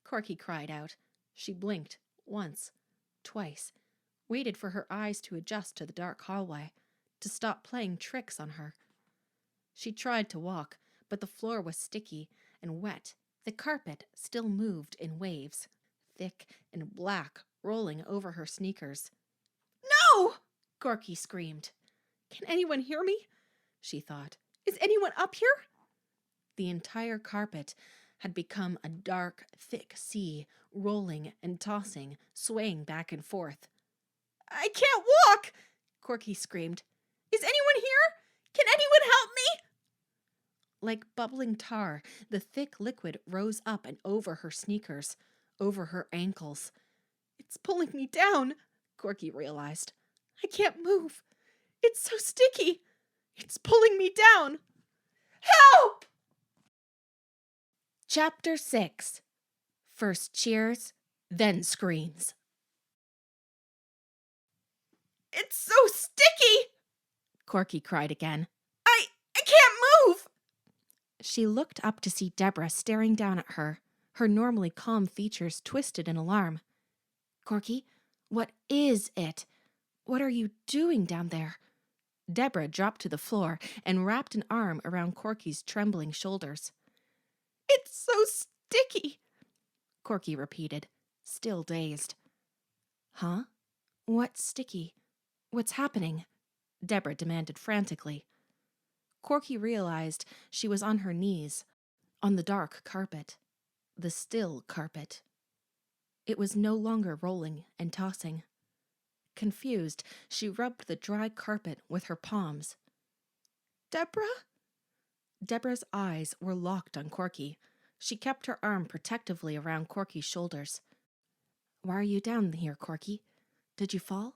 Corky cried out. She blinked, once, twice, waited for her eyes to adjust to the dark hallway, to stop playing tricks on her. She tried to walk, but the floor was sticky and wet. The carpet still moved in waves, thick and black, rolling over her sneakers. No! Corky screamed. Can anyone hear me? She thought. Is anyone up here? The entire carpet had become a dark, thick sea, rolling and tossing, swaying back and forth. I can't walk! Corky screamed. Is anyone here? Can anyone help me? Like bubbling tar, the thick liquid rose up and over her sneakers, over her ankles. It's pulling me down, Corky realized. I can't move. It's so sticky. It's pulling me down. Help! Chapter 6. First cheers, then screams. It's so sticky! Corky cried again. I can't move! She looked up to see Deborah staring down at her, her normally calm features twisted in alarm. Corky, what is it? What are you doing down there? Deborah dropped to the floor and wrapped an arm around Corky's trembling shoulders. It's so sticky, Corky repeated, still dazed. Huh? What's sticky? What's happening? Deborah demanded frantically. Corky realized she was on her knees, on the dark carpet, the still carpet. It was no longer rolling and tossing. Confused, she rubbed the dry carpet with her palms. Deborah? Deborah's eyes were locked on Corky. She kept her arm protectively around Corky's shoulders. Why are you down here, Corky? Did you fall?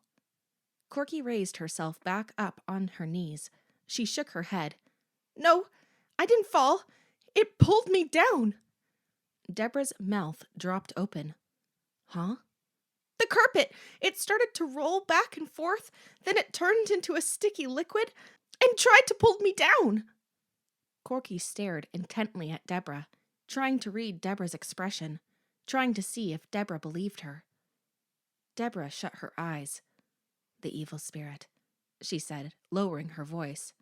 Corky raised herself back up on her knees. She shook her head. No, I didn't fall. It pulled me down. Deborah's mouth dropped open. Huh? The carpet! It started to roll back and forth, then it turned into a sticky liquid and tried to pull me down. Corky stared intently at Deborah, trying to read Deborah's expression, trying to see if Deborah believed her. Deborah shut her eyes. The evil spirit, she said, lowering her voice.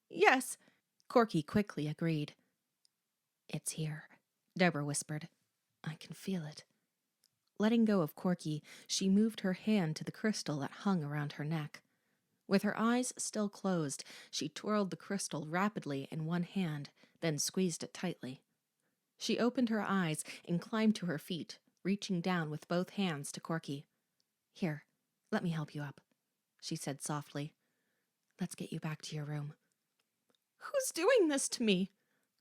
Yes, Corky quickly agreed. It's here, Deborah whispered. I can feel it. Letting go of Corky, she moved her hand to the crystal that hung around her neck. With her eyes still closed, she twirled the crystal rapidly in one hand, then squeezed it tightly. She opened her eyes and climbed to her feet, reaching down with both hands to Corky. Here, Let me help you up, she said softly. Let's get you back to your room. Who's doing this to me?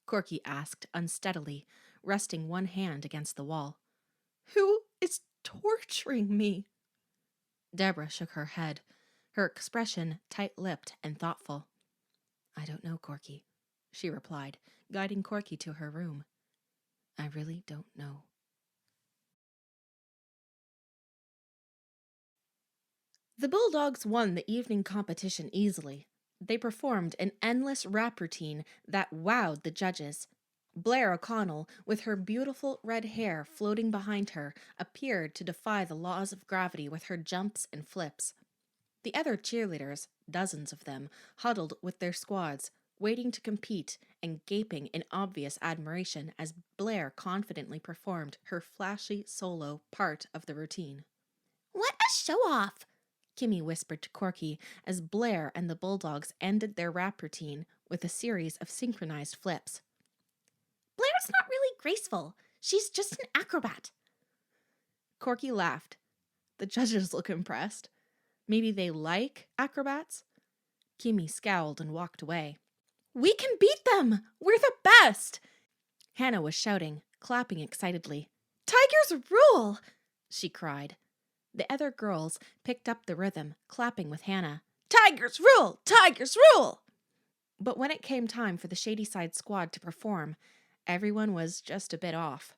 Corky asked unsteadily, resting one hand against the wall. Who is torturing me? Deborah shook her head, her expression tight-lipped and thoughtful. I don't know, Corky, she replied, guiding Corky to her room. I really don't know. The Bulldogs won the evening competition easily. They performed an endless rap routine that wowed the judges. Blair O'Connell, with her beautiful red hair floating behind her, appeared to defy the laws of gravity with her jumps and flips. The other cheerleaders, dozens of them, huddled with their squads, waiting to compete and gaping in obvious admiration as Blair confidently performed her flashy solo part of the routine. What a show-off! Kimmy whispered to Corky as Blair and the Bulldogs ended their rap routine with a series of synchronized flips. Blair's not really graceful. She's just an acrobat. Corky laughed. The judges look impressed. Maybe they like acrobats? Kimmy scowled and walked away. We can beat them! We're the best! Hannah was shouting, clapping excitedly. Tigers rule! She cried. The other girls picked up the rhythm, clapping with Hannah. Tigers rule! Tigers rule! But when it came time for the Shadyside squad to perform, everyone was just a bit off.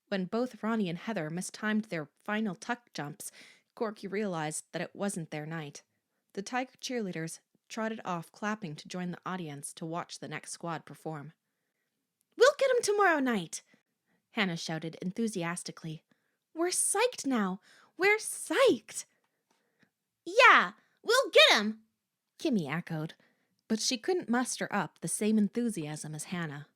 When both Ronnie and Heather mistimed their final tuck jumps, Corky realized that it wasn't their night. The Tiger cheerleaders trotted off clapping to join the audience to watch the next squad perform. We'll get 'em tomorrow night, Hannah shouted enthusiastically. We're psyched now. We're psyched. Yeah, we'll get 'em, Kimmy echoed, but she couldn't muster up the same enthusiasm as Hannah.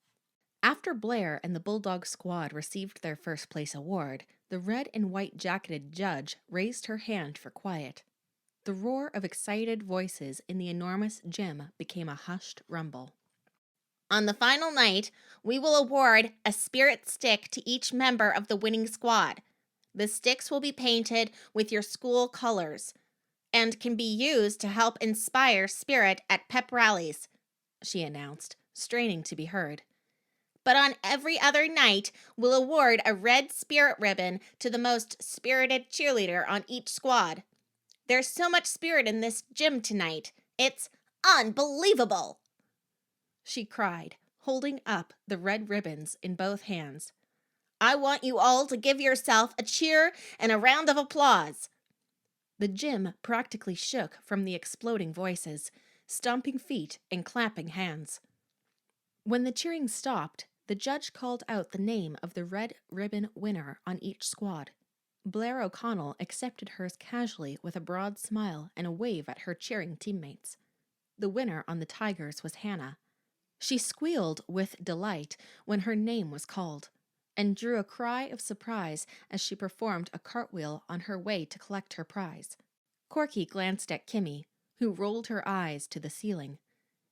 After Blair and the Bulldog squad received their first place award, the red and white jacketed judge raised her hand for quiet. The roar of excited voices in the enormous gym became a hushed rumble. On the final night, we will award a spirit stick to each member of the winning squad. The sticks will be painted with your school colors and can be used to help inspire spirit at pep rallies, she announced, straining to be heard. But on every other night, we'll award a red spirit ribbon to the most spirited cheerleader on each squad. There's so much spirit in this gym tonight. It's unbelievable, she cried, holding up the red ribbons in both hands. I want you all to give yourself a cheer and a round of applause. The gym practically shook from the exploding voices, stomping feet and clapping hands. When the cheering stopped, the judge called out the name of the red ribbon winner on each squad. Blair O'Connell accepted hers casually with a broad smile and a wave at her cheering teammates. The winner on the Tigers was Hannah. She squealed with delight when her name was called, and drew a cry of surprise as she performed a cartwheel on her way to collect her prize. Corky glanced at Kimmy, who rolled her eyes to the ceiling.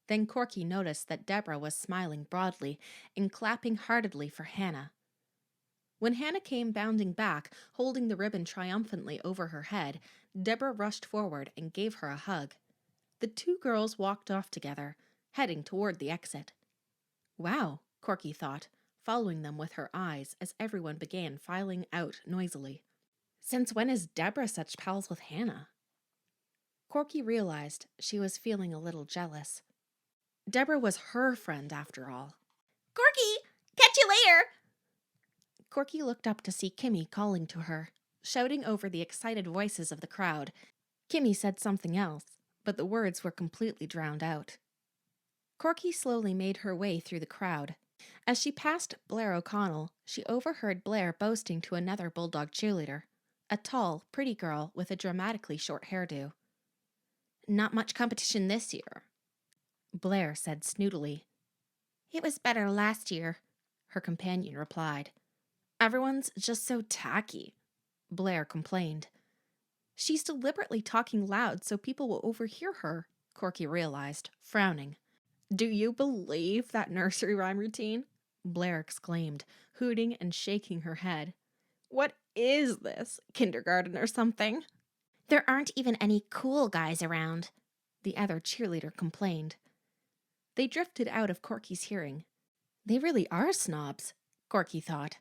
Then Corky noticed that Deborah was smiling broadly and clapping heartedly for Hannah. When Hannah came bounding back, holding the ribbon triumphantly over her head, Deborah rushed forward and gave her a hug. The two girls walked off together, heading toward the exit. Wow, Corky thought, following them with her eyes as everyone began filing out noisily. Since when is Deborah such pals with Hannah? Corky realized she was feeling a little jealous. Deborah was her friend after all. Corky, catch you later. Corky looked up to see Kimmy calling to her, shouting over the excited voices of the crowd. Kimmy said something else, but the words were completely drowned out. Corky slowly made her way through the crowd. As she passed Blair O'Connell, she overheard Blair boasting to another Bulldog cheerleader, a tall, pretty girl with a dramatically short hairdo. Not much competition this year, Blair said snootily. It was better last year, her companion replied. Everyone's just so tacky, Blair complained. She's deliberately talking loud so people will overhear her, Corky realized, frowning. Do you believe that nursery rhyme routine? Blair exclaimed, hooting and shaking her head. What is this, kindergarten or something? There aren't even any cool guys around, the other cheerleader complained. They drifted out of Corky's hearing. They really are snobs, Corky thought.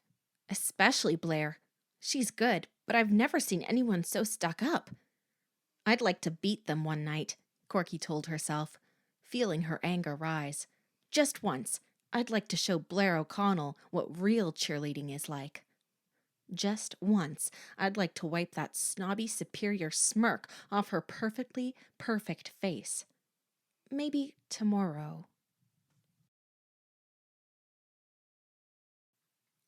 Especially Blair. She's good, but I've never seen anyone so stuck up. I'd like to beat them one night, Corky told herself, feeling her anger rise. Just once, I'd like to show Blair O'Connell what real cheerleading is like. Just once, I'd like to wipe that snobby superior smirk off her perfectly perfect face. Maybe tomorrow.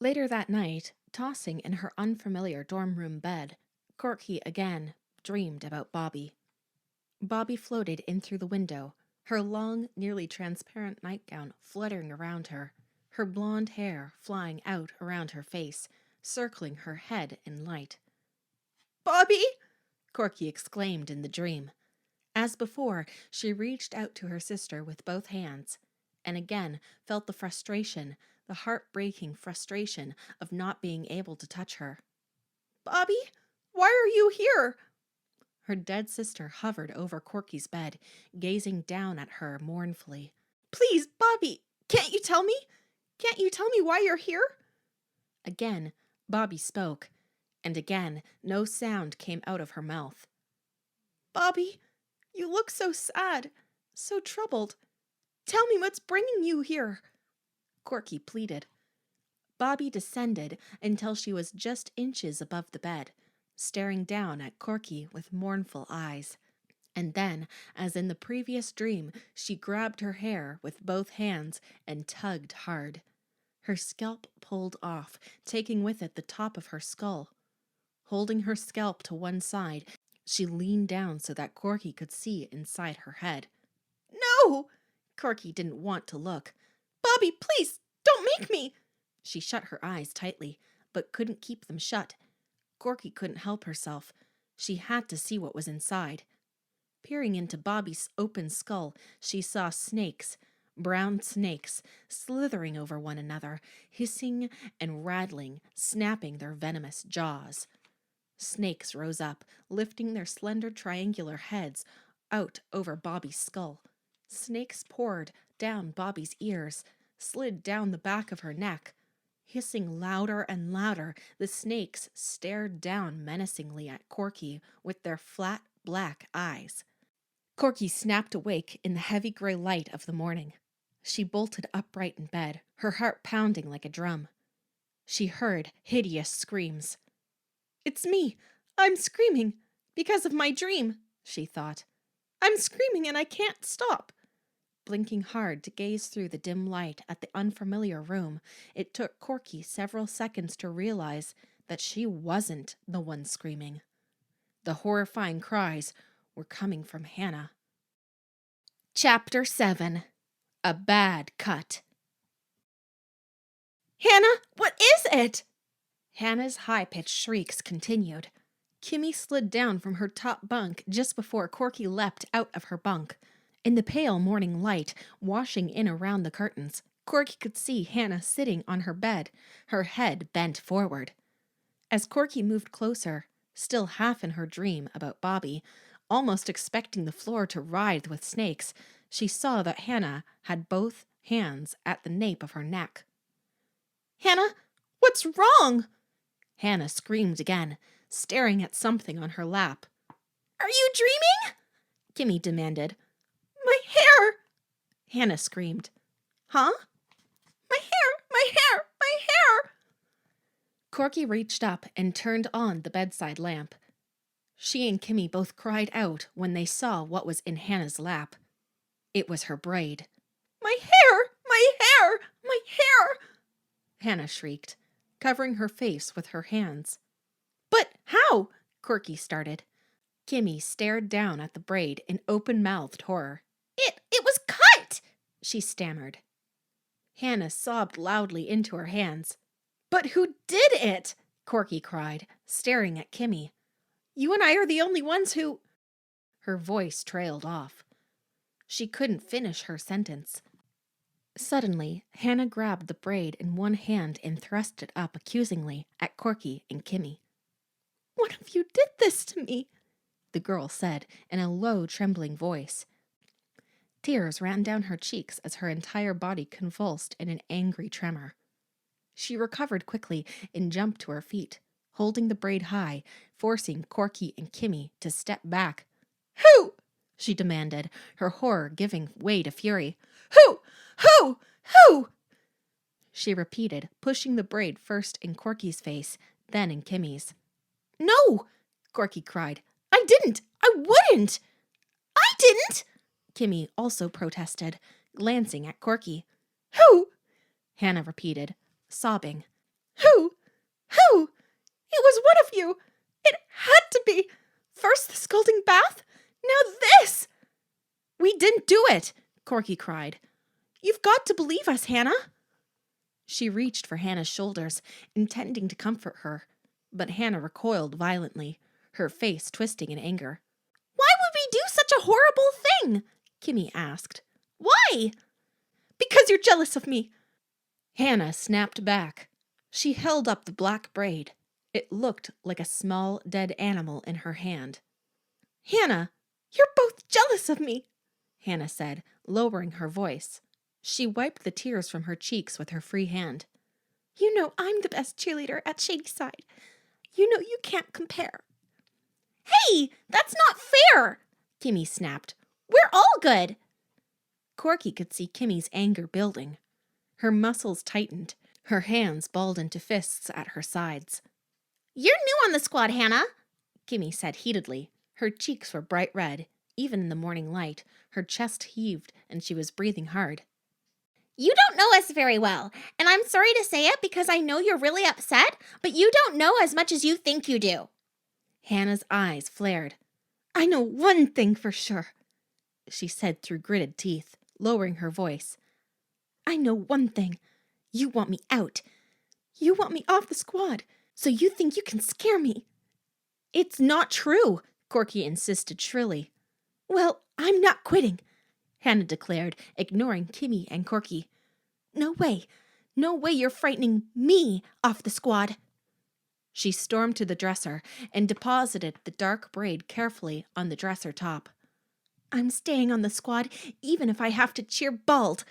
Later that night, tossing in her unfamiliar dorm room bed, Corky again dreamed about Bobby. Bobby floated in through the window, her long, nearly transparent nightgown fluttering around her, her blonde hair flying out around her face, circling her head in light. "Bobby!" Corky exclaimed in the dream. As before, she reached out to her sister with both hands, and again felt the frustration, the heartbreaking frustration of not being able to touch her. "Bobby, why are you here?" Her dead sister hovered over Corky's bed, gazing down at her mournfully. "Please, Bobby, can't you tell me? Can't you tell me why you're here?" Again, Bobby spoke, and again no sound came out of her mouth. "Bobby, you look so sad, so troubled. Tell me what's bringing you here," Corky pleaded. Bobby descended until she was just inches above the bed, staring down at Corky with mournful eyes. And then, as in the previous dream, she grabbed her hair with both hands and tugged hard. Her scalp pulled off, taking with it the top of her skull. Holding her scalp to one side, she leaned down so that Corky could see inside her head. "No!" Corky didn't want to look. "Bobby, please, don't make me!" She shut her eyes tightly, but couldn't keep them shut. Corky couldn't help herself. She had to see what was inside. Peering into Bobby's open skull, she saw snakes, brown snakes, slithering over one another, hissing and rattling, snapping their venomous jaws. Snakes rose up, lifting their slender triangular heads out over Bobby's skull. Snakes poured down Bobby's ears, slid down the back of her neck. Hissing louder and louder, the snakes stared down menacingly at Corky with their flat, black eyes. Corky snapped awake in the heavy gray light of the morning. She bolted upright in bed, her heart pounding like a drum. She heard hideous screams. "It's me! I'm screaming! Because of my dream!" she thought. "I'm screaming and I can't stop!" Blinking hard to gaze through the dim light at the unfamiliar room, it took Corky several seconds to realize that she wasn't the one screaming. The horrifying cries were coming from Hannah. Chapter 7. A Bad Cut. "Hannah, what is it?" Hannah's high-pitched shrieks continued. Kimmy slid down from her top bunk just before Corky leapt out of her bunk. In the pale morning light, washing in around the curtains, Corky could see Hannah sitting on her bed, her head bent forward. As Corky moved closer, still half in her dream about Bobby, almost expecting the floor to writhe with snakes, she saw that Hannah had both hands at the nape of her neck. "Hannah, what's wrong?" Hannah screamed again, staring at something on her lap. "Are you dreaming?" Kimmy demanded. "My hair!" Hannah screamed. "Huh?" "My hair! My hair! My hair!" Corky reached up and turned on the bedside lamp. She and Kimmy both cried out when they saw what was in Hannah's lap. It was her braid. "My hair! My hair! My hair!" Hannah shrieked, covering her face with her hands. "But how?" Corky started. Kimmy stared down at the braid in open-mouthed horror. It was cut!" she stammered. Hannah sobbed loudly into her hands. "But who did it?" Corky cried, staring at Kimmy. "You and I are the only ones who—" Her voice trailed off. She couldn't finish her sentence. Suddenly, Hannah grabbed the braid in one hand and thrust it up accusingly at Corky and Kimmy. "One of you did this to me," the girl said in a low, trembling voice. Tears ran down her cheeks as her entire body convulsed in an angry tremor. She recovered quickly and jumped to her feet, holding the braid high, forcing Corky and Kimmy to step back. "Who?" she demanded, her horror giving way to fury. "Who? Who? Who?" she repeated, pushing the braid first in Corky's face, then in Kimmy's. "No!" Corky cried. "I didn't! I wouldn't!" "I didn't!" Kimmy also protested, glancing at Corky. "Who?" Hannah repeated, sobbing. "Who? Who? It was one of you! It had to be! First the scalding bath, now this!" "We didn't do it!" Corky cried. "You've got to believe us, Hannah!" She reached for Hannah's shoulders, intending to comfort her, but Hannah recoiled violently, her face twisting in anger. "Why would we do such a horrible thing?" Kimmy asked. "Why?" "Because you're jealous of me!" Hannah snapped back. She held up the black braid. It looked like a small, dead animal in her hand. "Hannah, you're both jealous of me," Hannah said, lowering her voice. She wiped the tears from her cheeks with her free hand. "You know I'm the best cheerleader at Shadyside. You know you can't compare." "Hey, that's not fair!" Kimmy snapped. "We're all good." Corky could see Kimmy's anger building. Her muscles tightened, her hands balled into fists at her sides. "You're new on the squad, Hannah," Kimmy said heatedly. Her cheeks were bright red. Even in the morning light, her chest heaved and she was breathing hard. "You don't know us very well, and I'm sorry to say it because I know you're really upset, but you don't know as much as you think you do." Hannah's eyes flared. "I know one thing for sure," she said through gritted teeth, lowering her voice. "I know one thing. You want me out. You want me off the squad, so you think you can scare me." "It's not true," Corky insisted shrilly. "Well, I'm not quitting," Hannah declared, ignoring Kimmy and Corky. No way you're frightening me off the squad." She stormed to the dresser and deposited the dark braid carefully on the dresser top. "I'm staying on the squad even if I have to cheer bald."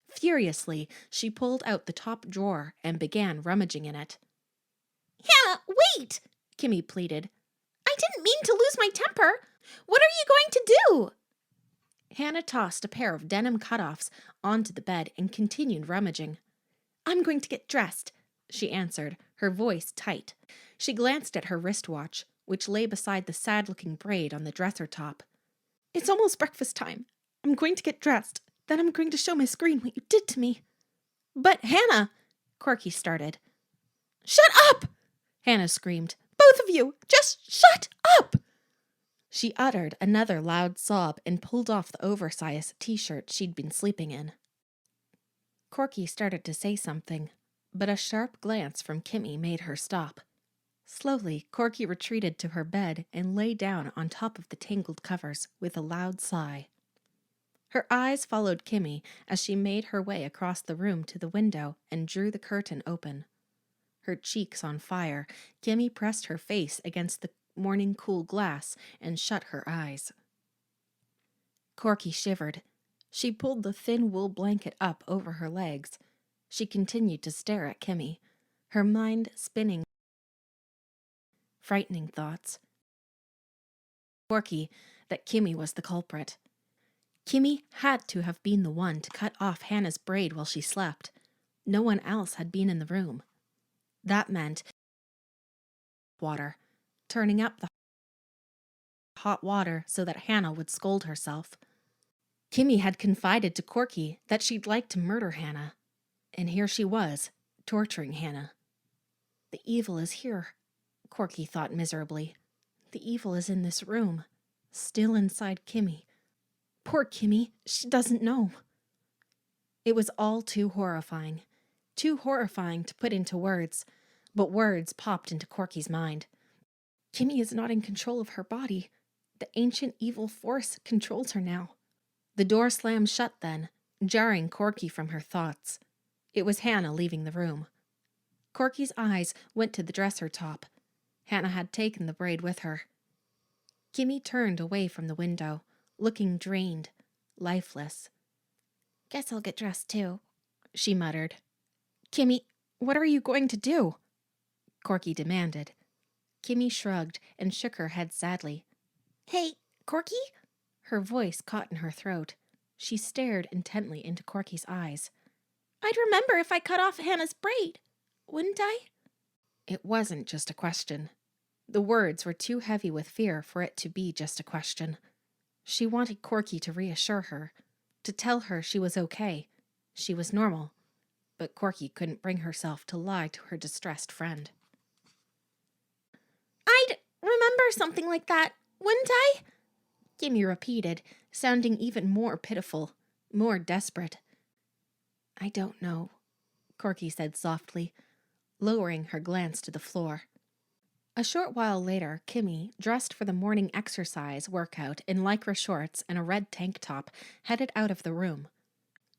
Furiously, she pulled out the top drawer and began rummaging in it. "Hannah, wait!" Kimmy pleaded. "I didn't mean to lose my temper. What are you going to do?" Hannah tossed a pair of denim cutoffs onto the bed and continued rummaging. "I'm going to get dressed," she answered, her voice tight. She glanced at her wristwatch, which lay beside the sad-looking braid on the dresser top. "It's almost breakfast time. I'm going to get dressed. Then I'm going to show Miss Green what you did to me." "But Hannah," Corky started. "Shut up!" Hannah screamed. "Both of you! Just shut up!" She uttered another loud sob and pulled off the oversized t-shirt she'd been sleeping in. Corky started to say something, but a sharp glance from Kimmy made her stop. Slowly, Corky retreated to her bed and lay down on top of the tangled covers with a loud sigh. Her eyes followed Kimmy as she made her way across the room to the window and drew the curtain open. Her cheeks on fire, Kimmy pressed her face against the morning cool glass and shut her eyes. Corky shivered. She pulled the thin wool blanket up over her legs. She continued to stare at Kimmy, her mind spinning frightening thoughts. Corky, that Kimmy was the culprit. Kimmy had to have been the one to cut off Hannah's braid while she slept. No one else had been in the room. That meant water, turning up the hot water so that Hannah would scold herself. Kimmy had confided to Corky that she'd like to murder Hannah, and here she was, torturing Hannah. The evil is here, Corky thought miserably. The evil is in this room, still inside Kimmy. Poor Kimmy, she doesn't know. It was all too horrifying to put into words, but words popped into Corky's mind. Kimmy is not in control of her body. The ancient evil force controls her now. The door slammed shut then, jarring Corky from her thoughts. It was Hannah leaving the room. Corky's eyes went to the dresser top. Hannah had taken the braid with her. Kimmy turned away from the window, looking drained, lifeless. Guess I'll get dressed too, she muttered. Kimmy, what are you going to do? Corky demanded. Kimmy shrugged and shook her head sadly. Hey, Corky? Her voice caught in her throat. She stared intently into Corky's eyes. I'd remember if I cut off Hannah's braid, wouldn't I? It wasn't just a question. The words were too heavy with fear for it to be just a question. She wanted Corky to reassure her, to tell her she was okay, she was normal. But Corky couldn't bring herself to lie to her distressed friend. I'd remember something like that, wouldn't I? Kimmy repeated, sounding even more pitiful, more desperate. I don't know, Corky said softly, lowering her glance to the floor. A short while later, Kimmy, dressed for the morning exercise workout in lycra shorts and a red tank top, headed out of the room.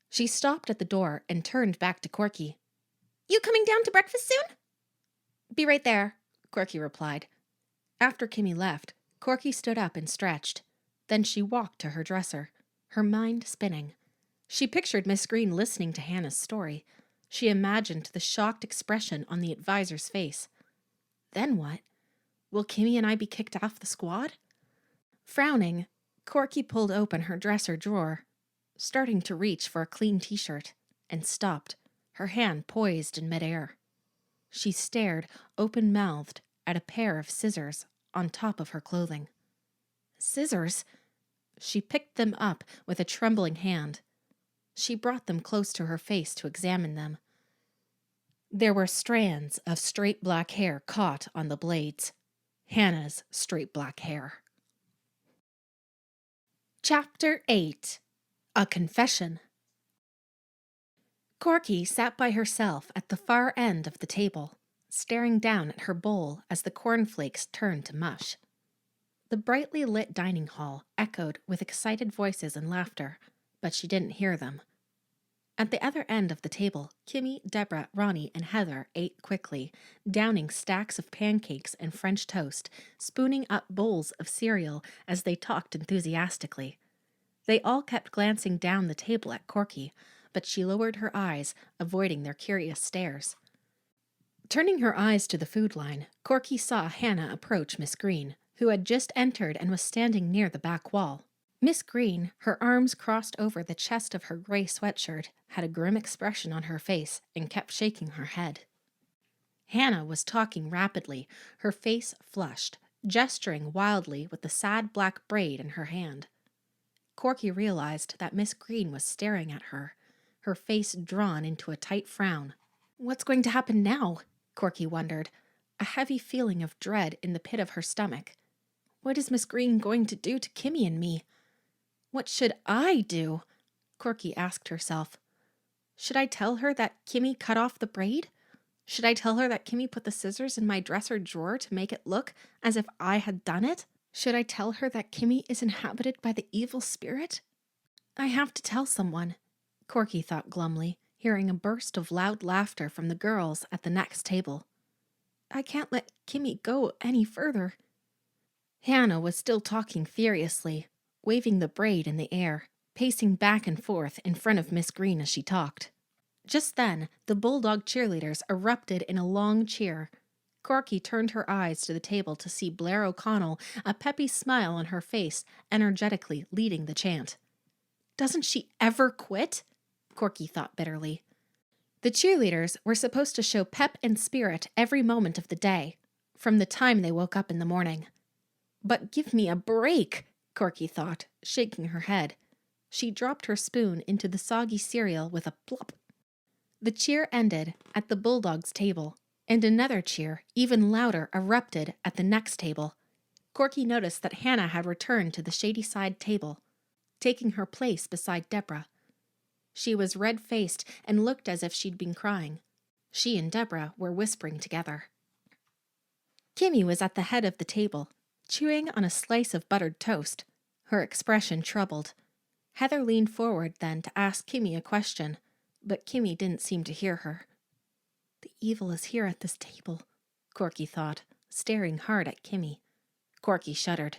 She stopped at the door and turned back to Corky. You coming down to breakfast soon? Be right there, Corky replied. After Kimmy left, Corky stood up and stretched. Then she walked to her dresser, her mind spinning. She pictured Miss Green listening to Hannah's story. She imagined the shocked expression on the advisor's face. Then what? Will Kimmy and I be kicked off the squad? Frowning, Corky pulled open her dresser drawer, starting to reach for a clean t-shirt, and stopped, her hand poised in midair. She stared, open-mouthed, at a pair of scissors on top of her clothing. Scissors? She picked them up with a trembling hand. She brought them close to her face to examine them. There were strands of straight black hair caught on the blades. Hannah's straight black hair. Chapter 8. A Confession. Corky sat by herself at the far end of the table, staring down at her bowl as the cornflakes turned to mush. The brightly lit dining hall echoed with excited voices and laughter, but she didn't hear them. At the other end of the table, Kimmy, Deborah, Ronnie, and Heather ate quickly, downing stacks of pancakes and French toast, spooning up bowls of cereal as they talked enthusiastically. They all kept glancing down the table at Corky, but she lowered her eyes, avoiding their curious stares. Turning her eyes to the food line, Corky saw Hannah approach Miss Green, who had just entered and was standing near the back wall. Miss Green, her arms crossed over the chest of her gray sweatshirt, had a grim expression on her face and kept shaking her head. Hannah was talking rapidly, her face flushed, gesturing wildly with the sad black braid in her hand. Corky realized that Miss Green was staring at her, her face drawn into a tight frown. What's going to happen now? Corky wondered, a heavy feeling of dread in the pit of her stomach. What is Miss Green going to do to Kimmy and me? What should I do? Corky asked herself. Should I tell her that Kimmy cut off the braid? Should I tell her that Kimmy put the scissors in my dresser drawer to make it look as if I had done it? Should I tell her that Kimmy is inhabited by the evil spirit? I have to tell someone, Corky thought glumly, hearing a burst of loud laughter from the girls at the next table. I can't let Kimmy go any further. Hannah was still talking furiously, waving the braid in the air, pacing back and forth in front of Miss Green as she talked. Just then, the Bulldog cheerleaders erupted in a long cheer. Corky turned her eyes to the table to see Blair O'Connell, a peppy smile on her face, energetically leading the chant. Doesn't she ever quit? Corky thought bitterly. The cheerleaders were supposed to show pep and spirit every moment of the day, from the time they woke up in the morning. But give me a break, Corky thought, shaking her head. She dropped her spoon into the soggy cereal with a plop. The cheer ended at the Bulldog's table, and another cheer, even louder, erupted at the next table. Corky noticed that Hannah had returned to the shady side table, taking her place beside Deborah. She was red-faced and looked as if she'd been crying. She and Deborah were whispering together. Kimmy was at the head of the table, chewing on a slice of buttered toast, her expression troubled. Heather leaned forward then to ask Kimmy a question, but Kimmy didn't seem to hear her. The evil is here at this table, Corky thought, staring hard at Kimmy. Corky shuddered.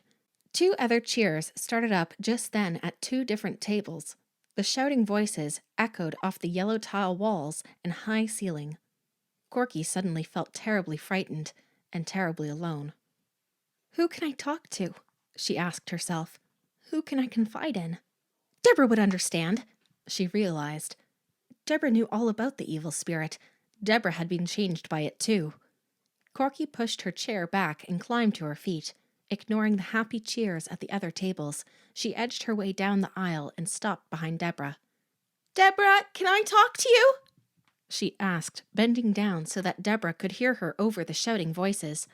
2 other cheers started up just then at 2 different tables. The shouting voices echoed off the yellow tile walls and high ceiling. Corky suddenly felt terribly frightened and terribly alone. Who can I talk to? She asked herself. Who can I confide in? Deborah would understand, she realized. Deborah knew all about the evil spirit. Deborah had been changed by it too. Corky pushed her chair back and climbed to her feet. Ignoring the happy cheers at the other tables, she edged her way down the aisle and stopped behind Deborah. Deborah, can I talk to you? She asked, bending down so that Deborah could hear her over the shouting voices.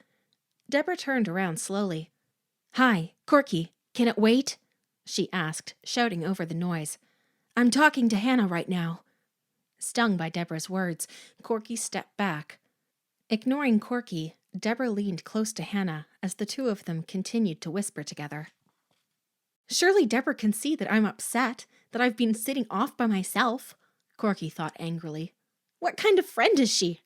Deborah turned around slowly. Hi, Corky, can it wait? She asked, shouting over the noise. I'm talking to Hannah right now. Stung by Deborah's words, Corky stepped back. Ignoring Corky, Deborah leaned close to Hannah as the 2 of them continued to whisper together. Surely Deborah can see that I'm upset, that I've been sitting off by myself, Corky thought angrily. What kind of friend is she?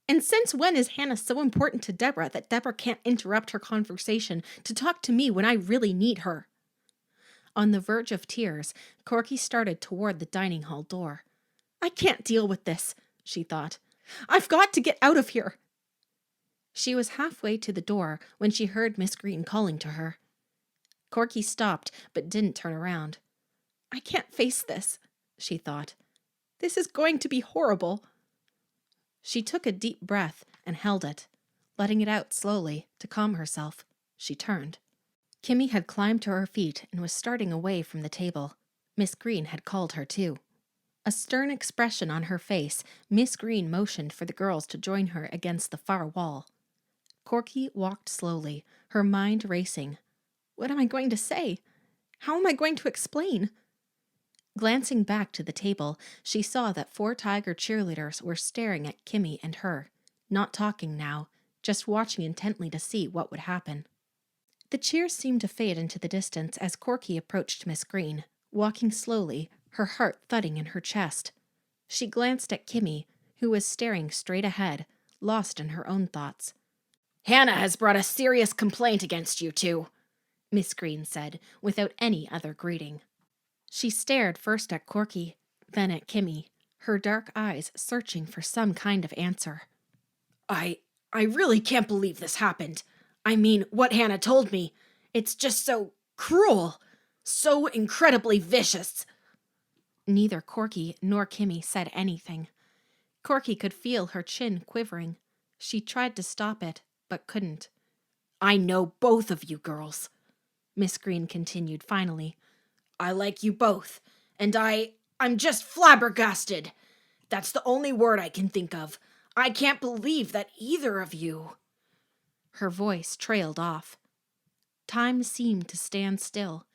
And since when is Hannah so important to Deborah that Deborah can't interrupt her conversation to talk to me when I really need her? On the verge of tears, Corky started toward the dining hall door. I can't deal with this, she thought. I've got to get out of here. She was halfway to the door when she heard Miss Green calling to her. Corky stopped but didn't turn around. I can't face this, she thought. This is going to be horrible. She took a deep breath and held it. Letting it out slowly to calm herself, she turned. Kimmy had climbed to her feet and was starting away from the table. Miss Green had called her too. A stern expression on her face, Miss Green motioned for the girls to join her against the far wall. Corky walked slowly, her mind racing. What am I going to say? How am I going to explain? Glancing back to the table, she saw that 4 tiger cheerleaders were staring at Kimmy and her, not talking now, just watching intently to see what would happen. The cheers seemed to fade into the distance as Corky approached Miss Green, walking slowly, her heart thudding in her chest. She glanced at Kimmy, who was staring straight ahead, lost in her own thoughts. Hannah has brought a serious complaint against you 2, Miss Green said, without any other greeting. She stared first at Corky, then at Kimmy, her dark eyes searching for some kind of answer. I really can't believe this happened. I mean, what Hannah told me. It's just so cruel. So incredibly vicious. Neither Corky nor Kimmy said anything. Corky could feel her chin quivering. She tried to stop it, but couldn't. I know both of you girls, Miss Green continued finally. I like you both, and I'm just flabbergasted. That's the only word I can think of. I can't believe that either of you. Her voice trailed off. Time seemed to stand still.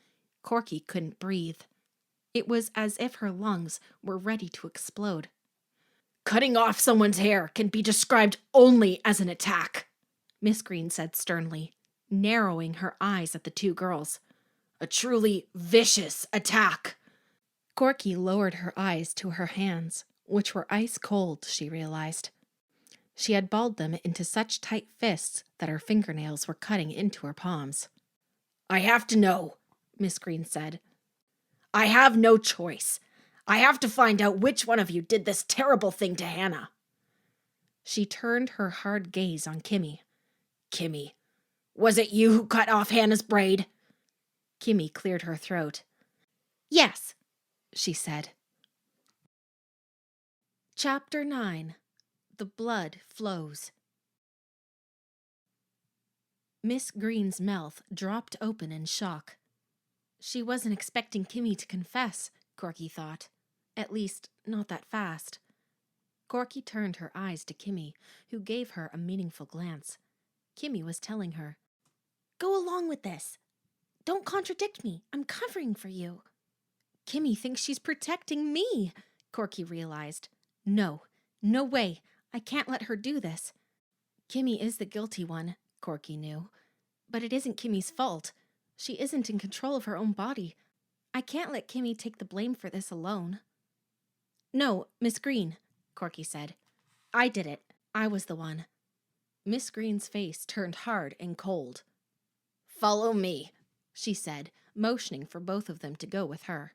Corky couldn't breathe. It was as if her lungs were ready to explode. Cutting off someone's hair can be described only as an attack, Miss Green said sternly, narrowing her eyes at the 2 girls. A truly vicious attack. Corky lowered her eyes to her hands, which were ice cold, she realized. She had balled them into such tight fists that her fingernails were cutting into her palms. I have to know, Miss Green said. I have no choice. I have to find out which one of you did this terrible thing to Hannah. She turned her hard gaze on Kimmy. Kimmy, was it you who cut off Hannah's braid? Kimmy cleared her throat. Yes, she said. Chapter 9. The Blood Flows. Miss Green's mouth dropped open in shock. She wasn't expecting Kimmy to confess, Corky thought. At least, not that fast. Corky turned her eyes to Kimmy, who gave her a meaningful glance. Kimmy was telling her, Go along with this. Don't contradict me. I'm covering for you. Kimmy thinks she's protecting me, Corky realized. No way. I can't let her do this. Kimmy is the guilty one, Corky knew. But it isn't Kimmy's fault. She isn't in control of her own body. I can't let Kimmy take the blame for this alone. No, Miss Green, Corky said. I did it. I was the one. Miss Green's face turned hard and cold. Follow me, she said, motioning for both of them to go with her.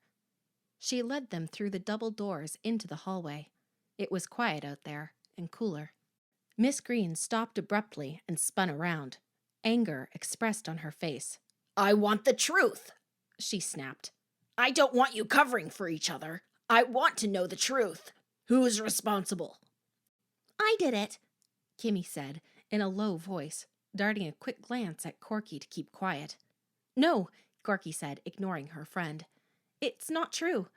She led them through the double doors into the hallway. It was quiet out there and cooler. Miss Green stopped abruptly and spun around, anger expressed on her face. I want the truth, She snapped. I don't want you covering for each other. I want to know the truth. Who's responsible? I did it. Kimmy said in a low voice, darting a quick glance at Corky to keep quiet. No, Corky said, ignoring her friend. It's not true.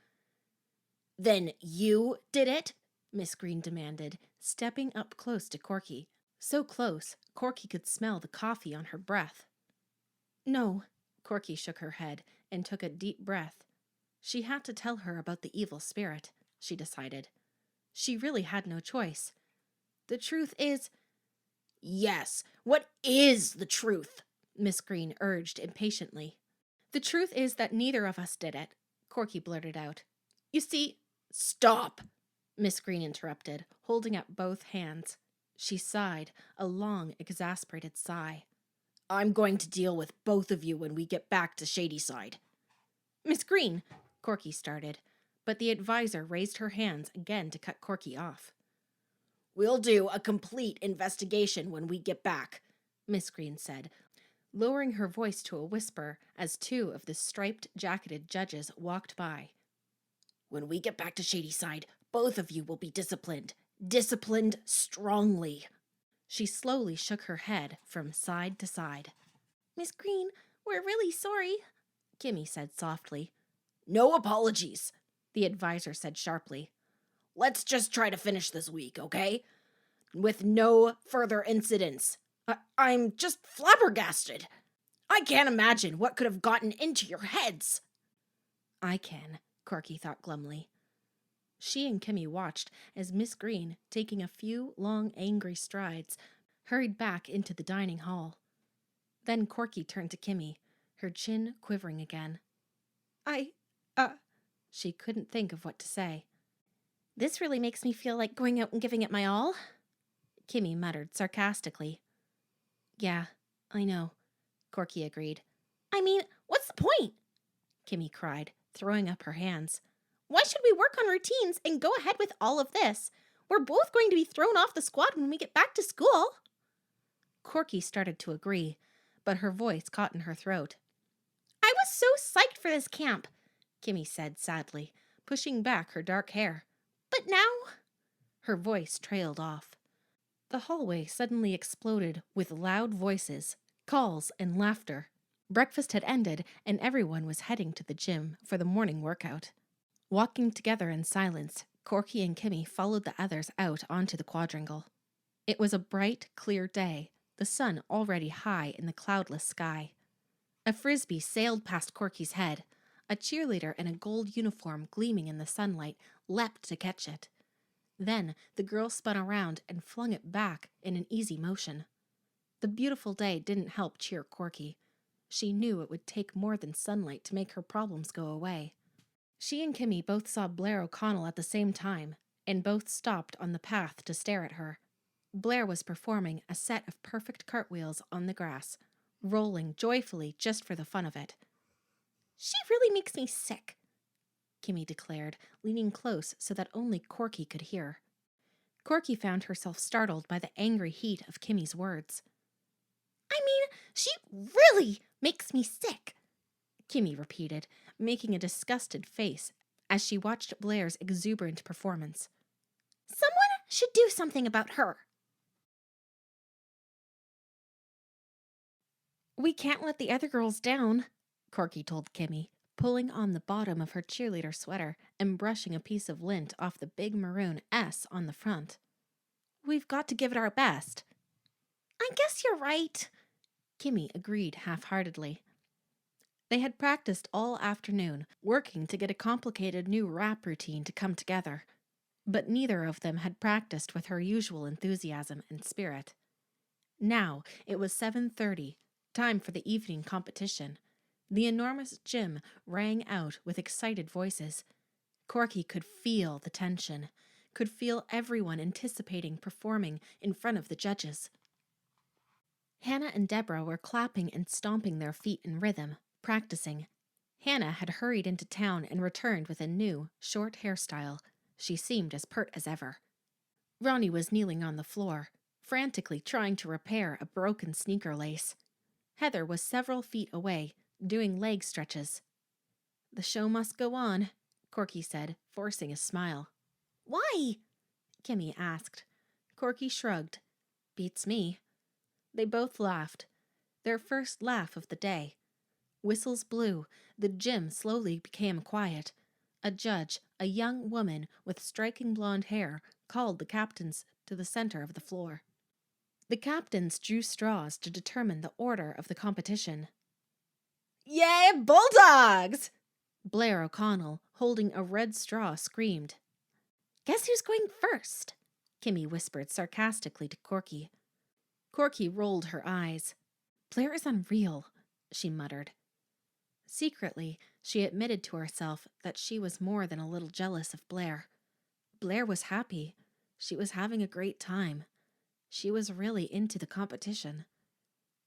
Then you did it? Miss Green demanded, stepping up close to Corky. So close, Corky could smell the coffee on her breath. No, Corky shook her head and took a deep breath. She had to tell her about the evil spirit, she decided. She really had no choice. The truth is... Yes, what is the truth? Miss Green urged impatiently. The truth is that neither of us did it, Corky blurted out. You see... Stop, Miss Green interrupted, holding up both hands. She sighed, a long, exasperated sigh. I'm going to deal with both of you when we get back to Shadyside. Miss Green, Corky started, but the advisor raised her hands again to cut Corky off. We'll do a complete investigation when we get back, Miss Green said, lowering her voice to a whisper as two of the striped-jacketed judges walked by. When we get back to Shadyside, both of you will be disciplined. Disciplined strongly. She slowly shook her head from side to side. Miss Green, we're really sorry, Kimmy said softly. No apologies, the advisor said sharply. Let's just try to finish this week, okay? With no further incidents. I'm just flabbergasted. I can't imagine what could have gotten into your heads. I can, Corky thought glumly. She and Kimmy watched as Miss Green, taking a few long, angry strides, hurried back into the dining hall. Then Corky turned to Kimmy, her chin quivering again. She couldn't think of what to say. This really makes me feel like going out and giving it my all, Kimmy muttered sarcastically. Yeah, I know, Corky agreed. I mean, what's the point? Kimmy cried, throwing up her hands. Why should we work on routines and go ahead with all of this? We're both going to be thrown off the squad when we get back to school. Corky started to agree, but her voice caught in her throat. I was so psyched for this camp, Kimmy said sadly, pushing back her dark hair. But now... Her voice trailed off. The hallway suddenly exploded with loud voices, calls, and laughter. Breakfast had ended, and everyone was heading to the gym for the morning workout. Walking together in silence, Corky and Kimmy followed the others out onto the quadrangle. It was a bright, clear day, the sun already high in the cloudless sky. A frisbee sailed past Corky's head. A cheerleader in a gold uniform gleaming in the sunlight leapt to catch it. Then the girl spun around and flung it back in an easy motion. The beautiful day didn't help cheer Corky. She knew it would take more than sunlight to make her problems go away. She and Kimmy both saw Blair O'Connell at the same time, and both stopped on the path to stare at her. Blair was performing a set of perfect cartwheels on the grass, rolling joyfully just for the fun of it. She really makes me sick, Kimmy declared, leaning close so that only Corky could hear. Corky found herself startled by the angry heat of Kimmy's words. I mean, she really makes me sick, Kimmy repeated, making a disgusted face as she watched Blair's exuberant performance. Someone should do something about her. We can't let the other girls down, Corky told Kimmy, pulling on the bottom of her cheerleader sweater and brushing a piece of lint off the big maroon S on the front. We've got to give it our best. I guess you're right, Kimmy agreed half-heartedly. They had practiced all afternoon, working to get a complicated new rap routine to come together. But neither of them had practiced with her usual enthusiasm and spirit. Now it was 7:30, time for the evening competition. The enormous gym rang out with excited voices. Corky could feel the tension, could feel everyone anticipating performing in front of the judges. Hannah and Deborah were clapping and stomping their feet in rhythm, Practicing, Hannah had hurried into town and returned with a new, short hairstyle. She seemed as pert as ever. Ronnie was kneeling on the floor, frantically trying to repair a broken sneaker lace. Heather was several feet away, doing leg stretches. "The show must go on," Corky said, forcing a smile. "Why?" Kimmy asked. Corky shrugged. "Beats me." They both laughed. Their first laugh of the day. Whistles blew. The gym slowly became quiet. A judge, a young woman with striking blonde hair, called the captains to the center of the floor. The captains drew straws to determine the order of the competition. Yay, Bulldogs! Blair O'Connell, holding a red straw, screamed. "Guess who's going first?" Kimmy whispered sarcastically to Corky. Corky rolled her eyes. "Blair is unreal," she muttered. Secretly, she admitted to herself that she was more than a little jealous of Blair. Blair was happy. She was having a great time. She was really into the competition.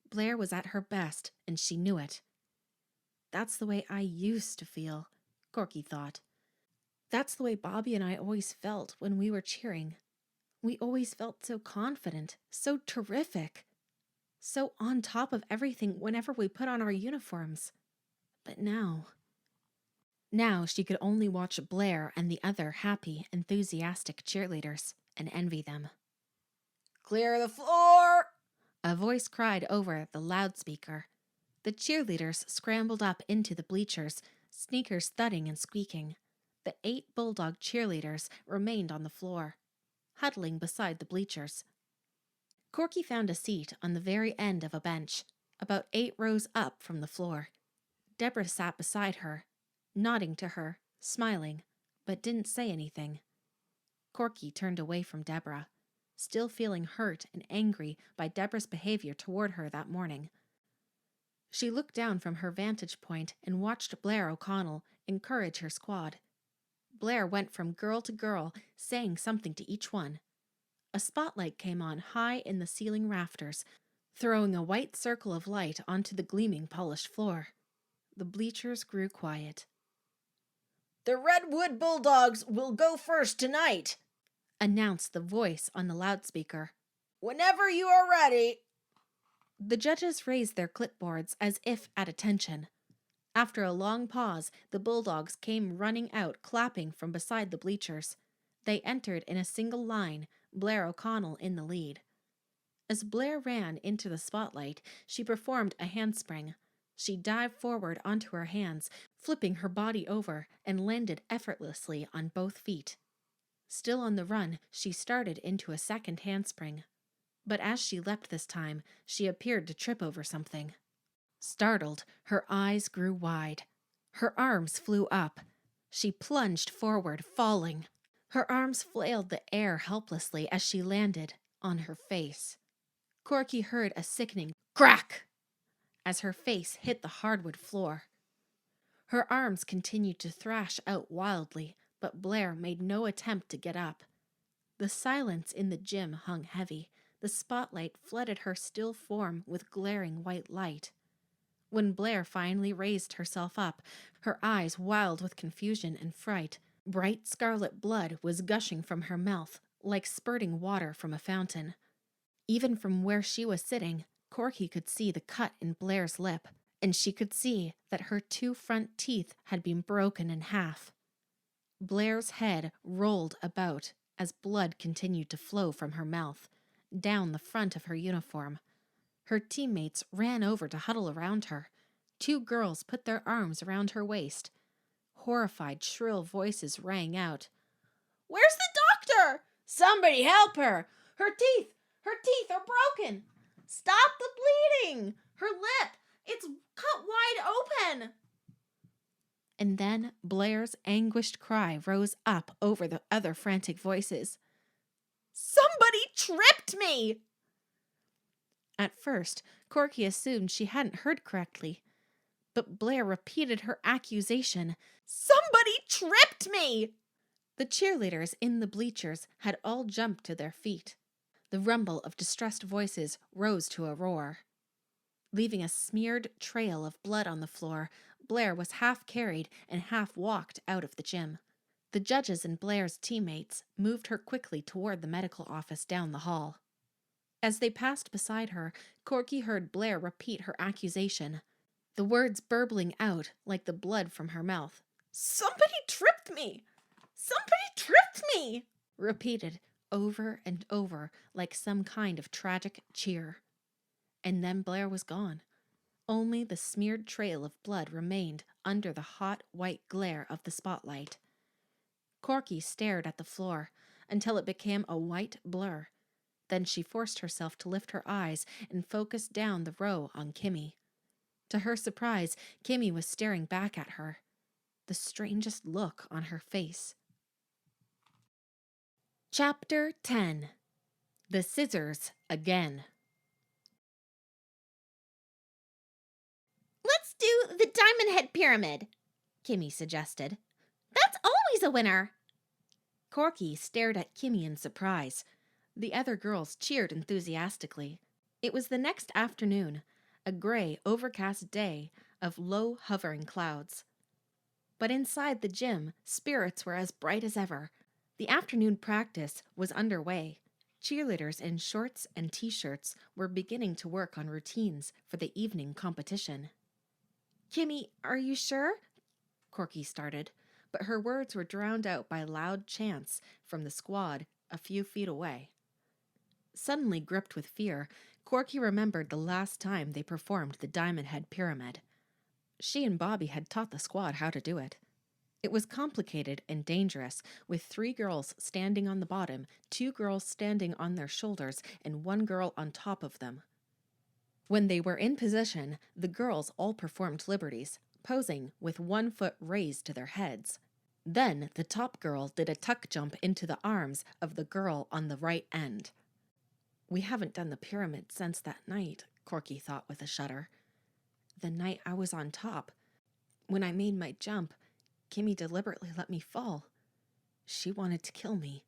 Blair was at her best, and she knew it. "That's the way I used to feel," Corky thought. "That's the way Bobby and I always felt when we were cheering. We always felt so confident, so terrific, so on top of everything whenever we put on our uniforms. But now she could only watch Blair and the other happy, enthusiastic cheerleaders and envy them. Clear the floor! A voice cried over the loudspeaker. The cheerleaders scrambled up into the bleachers, sneakers thudding and squeaking. The 8 bulldog cheerleaders remained on the floor, huddling beside the bleachers. Corky found a seat on the very end of a bench, about 8 rows up from the floor. Deborah sat beside her, nodding to her, smiling, but didn't say anything. Corky turned away from Deborah, still feeling hurt and angry by Deborah's behavior toward her that morning. She looked down from her vantage point and watched Blair O'Connell encourage her squad. Blair went from girl to girl, saying something to each one. A spotlight came on high in the ceiling rafters, throwing a white circle of light onto the gleaming polished floor. The bleachers grew quiet. "The Redwood Bulldogs will go first tonight," announced the voice on the loudspeaker. "Whenever you are ready." The judges raised their clipboards as if at attention. After a long pause, the Bulldogs came running out, clapping from beside the bleachers. They entered in a single line, Blair O'Connell in the lead. As Blair ran into the spotlight, she performed a handspring. She dived forward onto her hands, flipping her body over, and landed effortlessly on both feet. Still on the run, she started into a second handspring. But as she leapt this time, she appeared to trip over something. Startled, her eyes grew wide. Her arms flew up. She plunged forward, falling. Her arms flailed the air helplessly as she landed on her face. Corky heard a sickening crack as her face hit the hardwood floor. Her arms continued to thrash out wildly, but Blair made no attempt to get up. The silence in the gym hung heavy. The spotlight flooded her still form with glaring white light. When Blair finally raised herself up, her eyes wild with confusion and fright, bright scarlet blood was gushing from her mouth, like spurting water from a fountain. Even from where she was sitting, Corky could see the cut in Blair's lip, and she could see that her 2 front teeth had been broken in half. Blair's head rolled about as blood continued to flow from her mouth, down the front of her uniform. Her teammates ran over to huddle around her. 2 girls put their arms around her waist. Horrified, shrill voices rang out. "Where's the doctor? Somebody help her! Her teeth are broken! Stop the bleeding! Her lip, it's cut wide open!" And then Blair's anguished cry rose up over the other frantic voices. "Somebody tripped me!" At first, Corky assumed she hadn't heard correctly, but Blair repeated her accusation. "Somebody tripped me!" The cheerleaders in the bleachers had all jumped to their feet. The rumble of distressed voices rose to a roar. Leaving a smeared trail of blood on the floor, Blair was half carried and half walked out of the gym. The judges and Blair's teammates moved her quickly toward the medical office down the hall. As they passed beside her, Corky heard Blair repeat her accusation, the words burbling out like the blood from her mouth. "Somebody tripped me! Somebody tripped me!" Repeated over and over like some kind of tragic cheer. And then Blair was gone. Only the smeared trail of blood remained under the hot white glare of the spotlight. Corky stared at the floor until it became a white blur. Then she forced herself to lift her eyes and focus down the row on Kimmy. To her surprise, Kimmy was staring back at her, the strangest look on her face. Chapter 10. The Scissors Again. "Let's do the diamond head pyramid," Kimmy suggested. "That's always a winner." Corky stared at Kimmy in surprise. The other girls cheered enthusiastically. It was the next afternoon, a gray, overcast day of low, hovering clouds. But inside the gym, spirits were as bright as ever. The afternoon practice was underway. Cheerleaders in shorts and t-shirts were beginning to work on routines for the evening competition. "Kimmy, are you sure?" Corky started, but her words were drowned out by loud chants from the squad a few feet away. Suddenly gripped with fear, Corky remembered the last time they performed the Diamond Head Pyramid. She and Bobby had taught the squad how to do it. It was complicated and dangerous, with 3 girls standing on the bottom, 2 girls standing on their shoulders, and 1 girl on top of them. When they were in position, the girls all performed liberties, posing with 1 foot raised to their heads. Then the top girl did a tuck jump into the arms of the girl on the right end. We haven't done the pyramid since that night, Corky thought with a shudder. The night I was on top. When I made my jump, Kimmy deliberately let me fall. She wanted to kill me.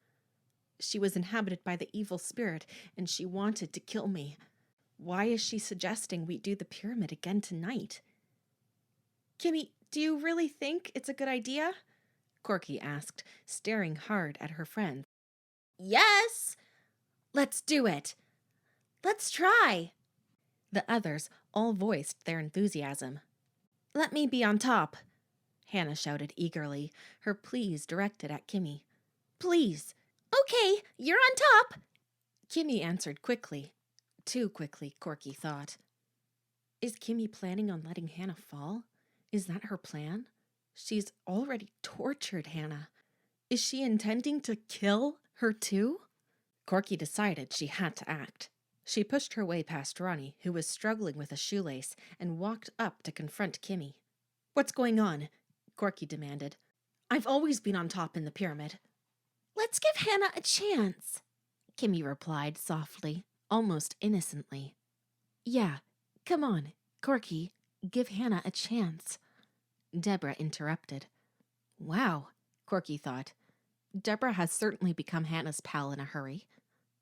She was inhabited by the evil spirit, and she wanted to kill me. Why is she suggesting we do the pyramid again tonight? "Kimmy, do you really think it's a good idea?" Corky asked, staring hard at her friend. "Yes! Let's do it! Let's try!" The others all voiced their enthusiasm. "Let me be on top." Hannah shouted eagerly, her pleas directed at Kimmy. "Please." "Okay, you're on top." Kimmy answered quickly. Too quickly, Corky thought. Is Kimmy planning on letting Hannah fall? Is that her plan? She's already tortured Hannah. Is she intending to kill her too? Corky decided she had to act. She pushed her way past Ronnie, who was struggling with a shoelace, and walked up to confront Kimmy. "What's going on?" Corky demanded. "I've always been on top in the pyramid." "Let's give Hannah a chance," Kimmy replied softly, almost innocently. "Yeah, come on, Corky, give Hannah a chance." Deborah interrupted. Wow, Corky thought. Deborah has certainly become Hannah's pal in a hurry.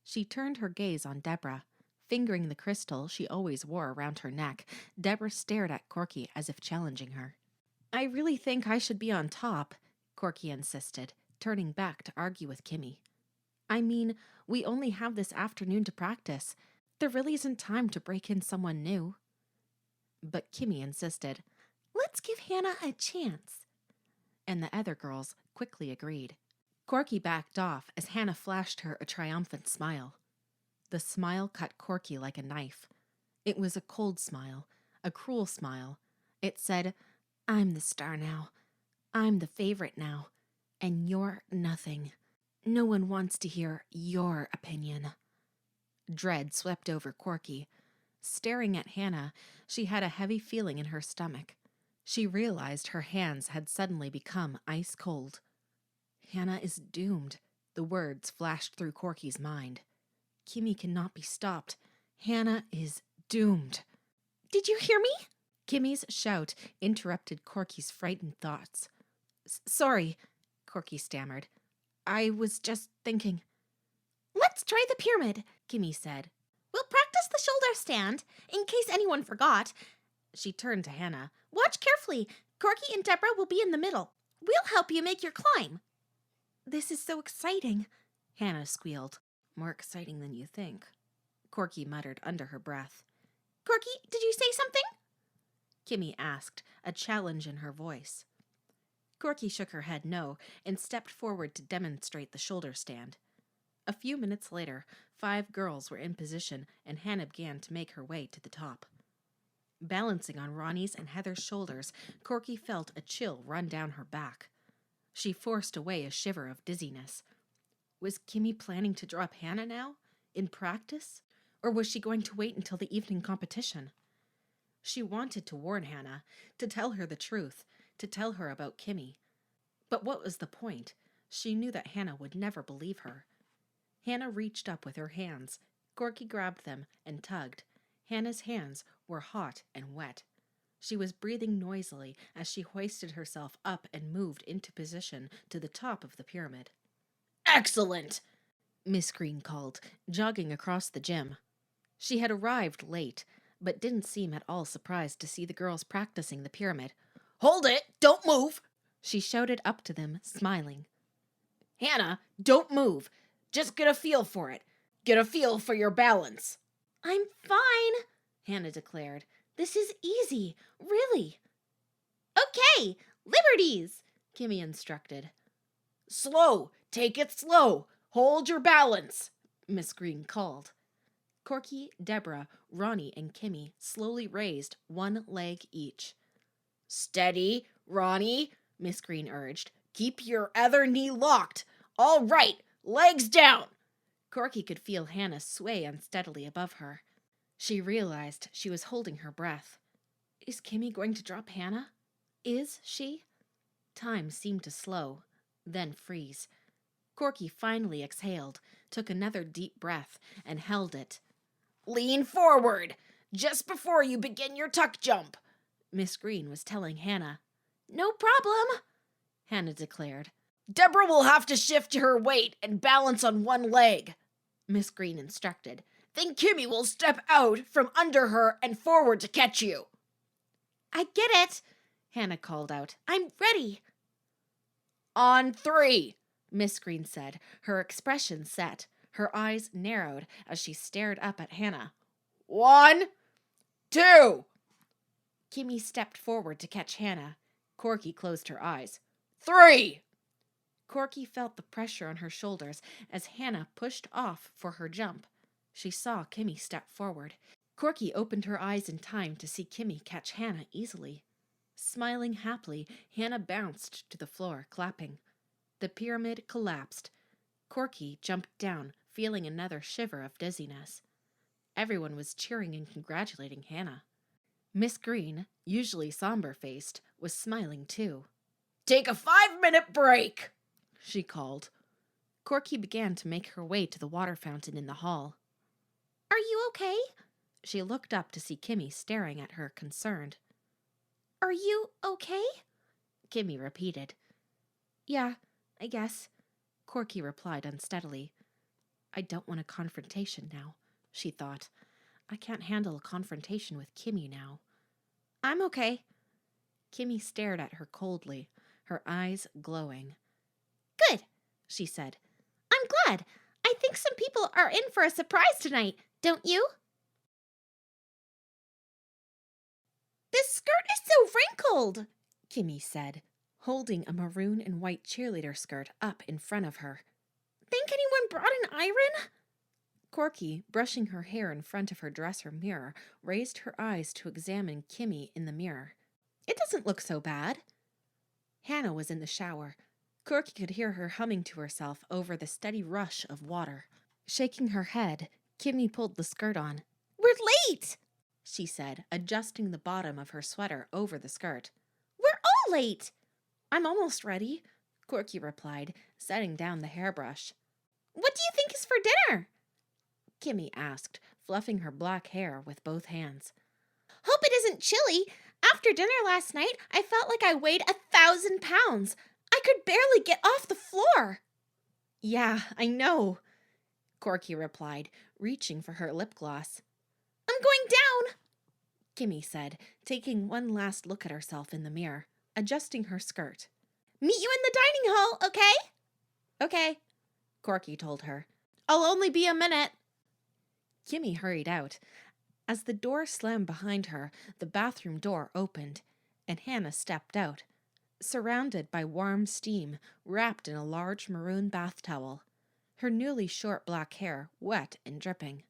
She turned her gaze on Deborah. Fingering the crystal she always wore around her neck, Deborah stared at Corky as if challenging her. "I really think I should be on top," Corky insisted, turning back to argue with Kimmy. "I mean, we only have this afternoon to practice. There really isn't time to break in someone new." But Kimmy insisted. "Let's give Hannah a chance." And the other girls quickly agreed. Corky backed off as Hannah flashed her a triumphant smile. The smile cut Corky like a knife. It was a cold smile, a cruel smile. It said, "I'm the star now. I'm the favorite now. And you're nothing. No one wants to hear your opinion." Dread swept over Corky. Staring at Hannah, she had a heavy feeling in her stomach. She realized her hands had suddenly become ice cold. Hannah is doomed, the words flashed through Corky's mind. Kimmy cannot be stopped. Hannah is doomed. "Did you hear me?" Kimmy's shout interrupted Corky's frightened thoughts. Sorry, Corky stammered. "I was just thinking." "Let's try the pyramid," Kimmy said. "We'll practice the shoulder stand, in case anyone forgot. She turned to Hannah. Watch carefully. Corky and Deborah will be in the middle. We'll help you make your climb. This is so exciting, Hannah squealed. More exciting than you think, Corky muttered under her breath. Corky, did you say something? Kimmy asked, a challenge in her voice. Corky shook her head no and stepped forward to demonstrate the shoulder stand. A few minutes later, 5 girls were in position and Hannah began to make her way to the top. Balancing on Ronnie's and Heather's shoulders, Corky felt a chill run down her back. She forced away a shiver of dizziness. Was Kimmy planning to drop Hannah now, in practice? Or was she going to wait until the evening competition? She wanted to warn Hannah, to tell her the truth, to tell her about Kimmy. But what was the point? She knew that Hannah would never believe her. Hannah reached up with her hands. Corky grabbed them and tugged. Hannah's hands were hot and wet. She was breathing noisily as she hoisted herself up and moved into position to the top of the pyramid. Excellent, Miss Green called, jogging across the gym. She had arrived late, but didn't seem at all surprised to see the girls practicing the pyramid. Hold it, don't move. She shouted up to them, smiling. Hannah, don't move. Just get a feel for it. Get a feel for your balance. I'm fine, Hannah declared. This is easy, really. Okay, liberties, Kimmy instructed. Slow, take it slow. Hold your balance, Miss Green called. Corky, Deborah, Ronnie, and Kimmy slowly raised 1 leg each. Steady, Ronnie, Miss Green urged. Keep your other knee locked. All right, legs down. Corky could feel Hannah sway unsteadily above her. She realized she was holding her breath. Is Kimmy going to drop Hannah? Is she? Time seemed to slow, then freeze. Corky finally exhaled, took another deep breath, and held it. Lean forward, just before you begin your tuck jump, Miss Green was telling Hannah. No problem, Hannah declared. Deborah will have to shift her weight and balance on 1 leg, Miss Green instructed. Then Kimmy will step out from under her and forward to catch you. I get it, Hannah called out. I'm ready. On 3, Miss Green said, her expression set. Her eyes narrowed as she stared up at Hannah. 1, 2. Kimmy stepped forward to catch Hannah. Corky closed her eyes. 3. Corky felt the pressure on her shoulders as Hannah pushed off for her jump. She saw Kimmy step forward. Corky opened her eyes in time to see Kimmy catch Hannah easily. Smiling happily, Hannah bounced to the floor, clapping. The pyramid collapsed. Corky jumped down, feeling another shiver of dizziness. Everyone was cheering and congratulating Hannah. Miss Green, usually somber-faced, was smiling too. Take a 5-minute break, she called. Corky began to make her way to the water fountain in the hall. Are you okay? She looked up to see Kimmy staring at her, concerned. Are you okay? Kimmy repeated. Yeah, I guess, Corky replied unsteadily. I don't want a confrontation now, she thought. I can't handle a confrontation with Kimmy now. I'm okay. Kimmy stared at her coldly, her eyes glowing. Good, she said. I'm glad. I think some people are in for a surprise tonight, don't you? This skirt is so wrinkled, Kimmy said, holding a maroon and white cheerleader skirt up in front of her. Think anyone brought an iron? Corky, brushing her hair in front of her dresser mirror, raised her eyes to examine Kimmy in the mirror. It doesn't look so bad. Hannah was in the shower. Corky could hear her humming to herself over the steady rush of water. Shaking her head, Kimmy pulled the skirt on. We're late, she said, adjusting the bottom of her sweater over the skirt. We're all late. I'm almost ready, Corky replied, setting down the hairbrush. What do you think is for dinner? Kimmy asked, fluffing her black hair with both hands. Hope it isn't chilly. After dinner last night, I felt like I weighed 1,000 pounds. I could barely get off the floor. Yeah, I know, Corky replied, reaching for her lip gloss. I'm going down, Kimmy said, taking one last look at herself in the mirror, adjusting her skirt. Meet you in the dining hall, okay? Okay, Corky told her. I'll only be a minute. Kimmy hurried out. As the door slammed behind her, the bathroom door opened, and Hannah stepped out, surrounded by warm steam, wrapped in a large maroon bath towel, her newly short black hair wet and dripping.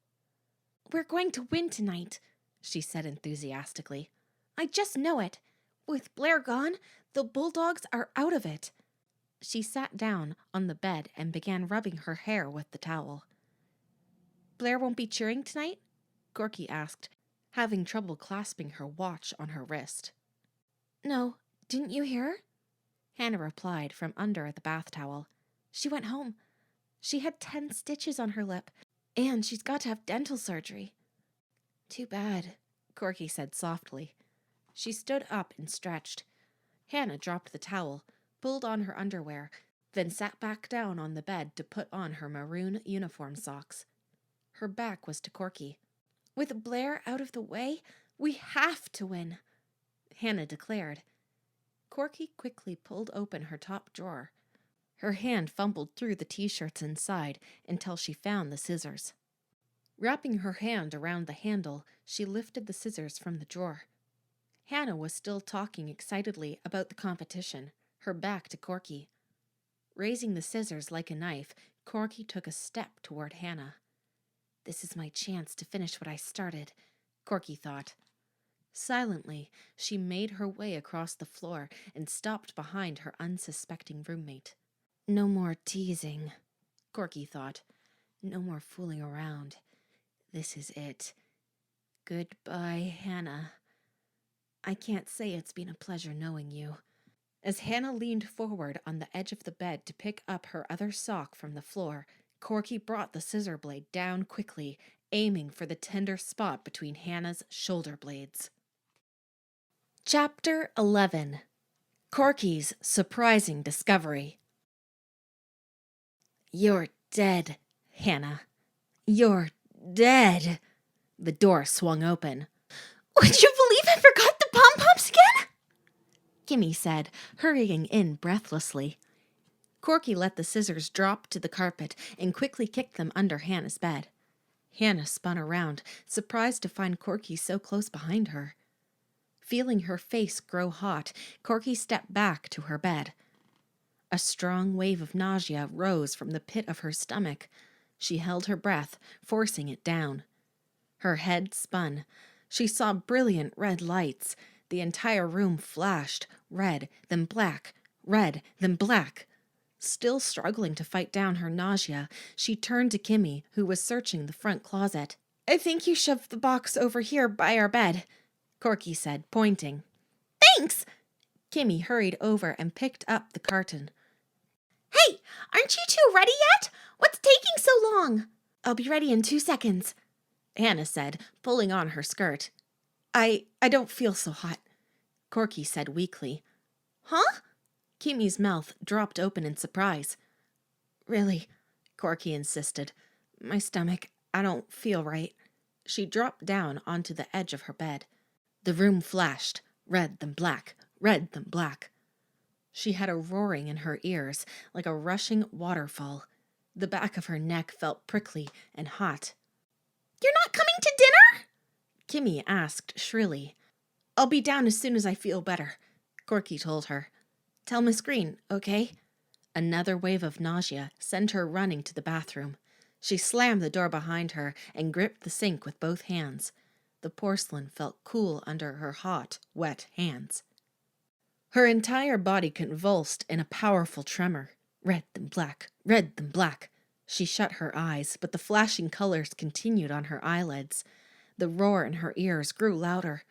We're going to win tonight, she said enthusiastically. I just know it. With Blair gone, the Bulldogs are out of it. She sat down on the bed and began rubbing her hair with the towel. Blair won't be cheering tonight? Corky asked, having trouble clasping her watch on her wrist. No, didn't you hear her? Hannah replied from under the bath towel. She went home. She had 10 stitches on her lip, and she's got to have dental surgery. Too bad, Corky said softly. She stood up and stretched. Hannah dropped the towel, pulled on her underwear, then sat back down on the bed to put on her maroon uniform socks. Her back was to Corky. With Blair out of the way, we have to win, Hannah declared. Corky quickly pulled open her top drawer. Her hand fumbled through the t-shirts inside until she found the scissors. Wrapping her hand around the handle, she lifted the scissors from the drawer. Hannah was still talking excitedly about the competition, her back to Corky. Raising the scissors like a knife, Corky took a step toward Hannah. This is my chance to finish what I started, Corky thought. Silently, she made her way across the floor and stopped behind her unsuspecting roommate. No more teasing, Corky thought. No more fooling around. This is it. Goodbye, Hannah. I can't say it's been a pleasure knowing you. As Hannah leaned forward on the edge of the bed to pick up her other sock from the floor, Corky brought the scissor blade down quickly, aiming for the tender spot between Hannah's shoulder blades. Chapter 11. Corky's Surprising Discovery. You're dead, Hannah. You're dead. The door swung open. Would you believe I forgot the pom-poms again? Kimmy said, hurrying in breathlessly. Corky let the scissors drop to the carpet and quickly kicked them under Hannah's bed. Hannah spun around, surprised to find Corky so close behind her. Feeling her face grow hot, Corky stepped back to her bed. A strong wave of nausea rose from the pit of her stomach. She held her breath, forcing it down. Her head spun. She saw brilliant red lights. The entire room flashed, red, then black, red, then black. Still struggling to fight down her nausea, she turned to Kimmy, who was searching the front closet. I think you shoved the box over here by our bed, Corky said, pointing. Thanks! Kimmy hurried over and picked up the carton. Hey, aren't you two ready yet? What's taking so long? I'll be ready in 2 seconds, Hannah said, pulling on her skirt. I don't feel so hot, Corky said weakly. Huh? Kimmy's mouth dropped open in surprise. Really, Corky insisted. My stomach, I don't feel right. She dropped down onto the edge of her bed. The room flashed, red then black, red then black. She had a roaring in her ears, like a rushing waterfall. The back of her neck felt prickly and hot. You're not coming to dinner? Kimmy asked shrilly. I'll be down as soon as I feel better, Corky told her. Tell Miss Green, okay? Another wave of nausea sent her running to the bathroom. She slammed the door behind her and gripped the sink with both hands. The porcelain felt cool under her hot, wet hands. Her entire body convulsed in a powerful tremor. Red then black, red then black. She shut her eyes, but the flashing colors continued on her eyelids. The roar in her ears grew louder.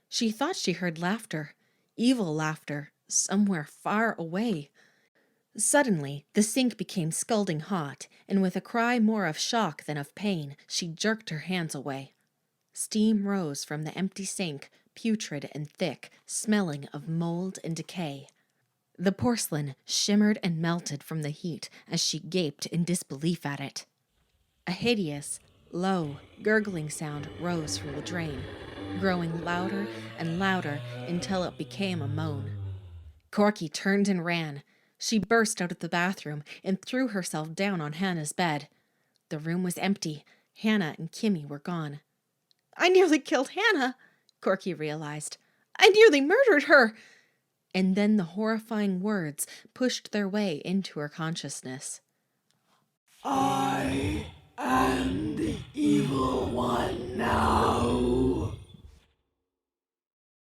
She thought she heard laughter, evil laughter, somewhere far away. Suddenly, the sink became scalding hot, and with a cry more of shock than of pain, she jerked her hands away. Steam rose from the empty sink, putrid and thick, smelling of mold and decay. The porcelain shimmered and melted from the heat as she gaped in disbelief at it. A hideous, low, gurgling sound rose from the drain, growing louder and louder until it became a moan. Corky turned and ran. She burst out of the bathroom and threw herself down on Hannah's bed. The room was empty. Hannah and Kimmy were gone. I nearly killed Hannah, Corky realized. I nearly murdered her. And then the horrifying words pushed their way into her consciousness. I am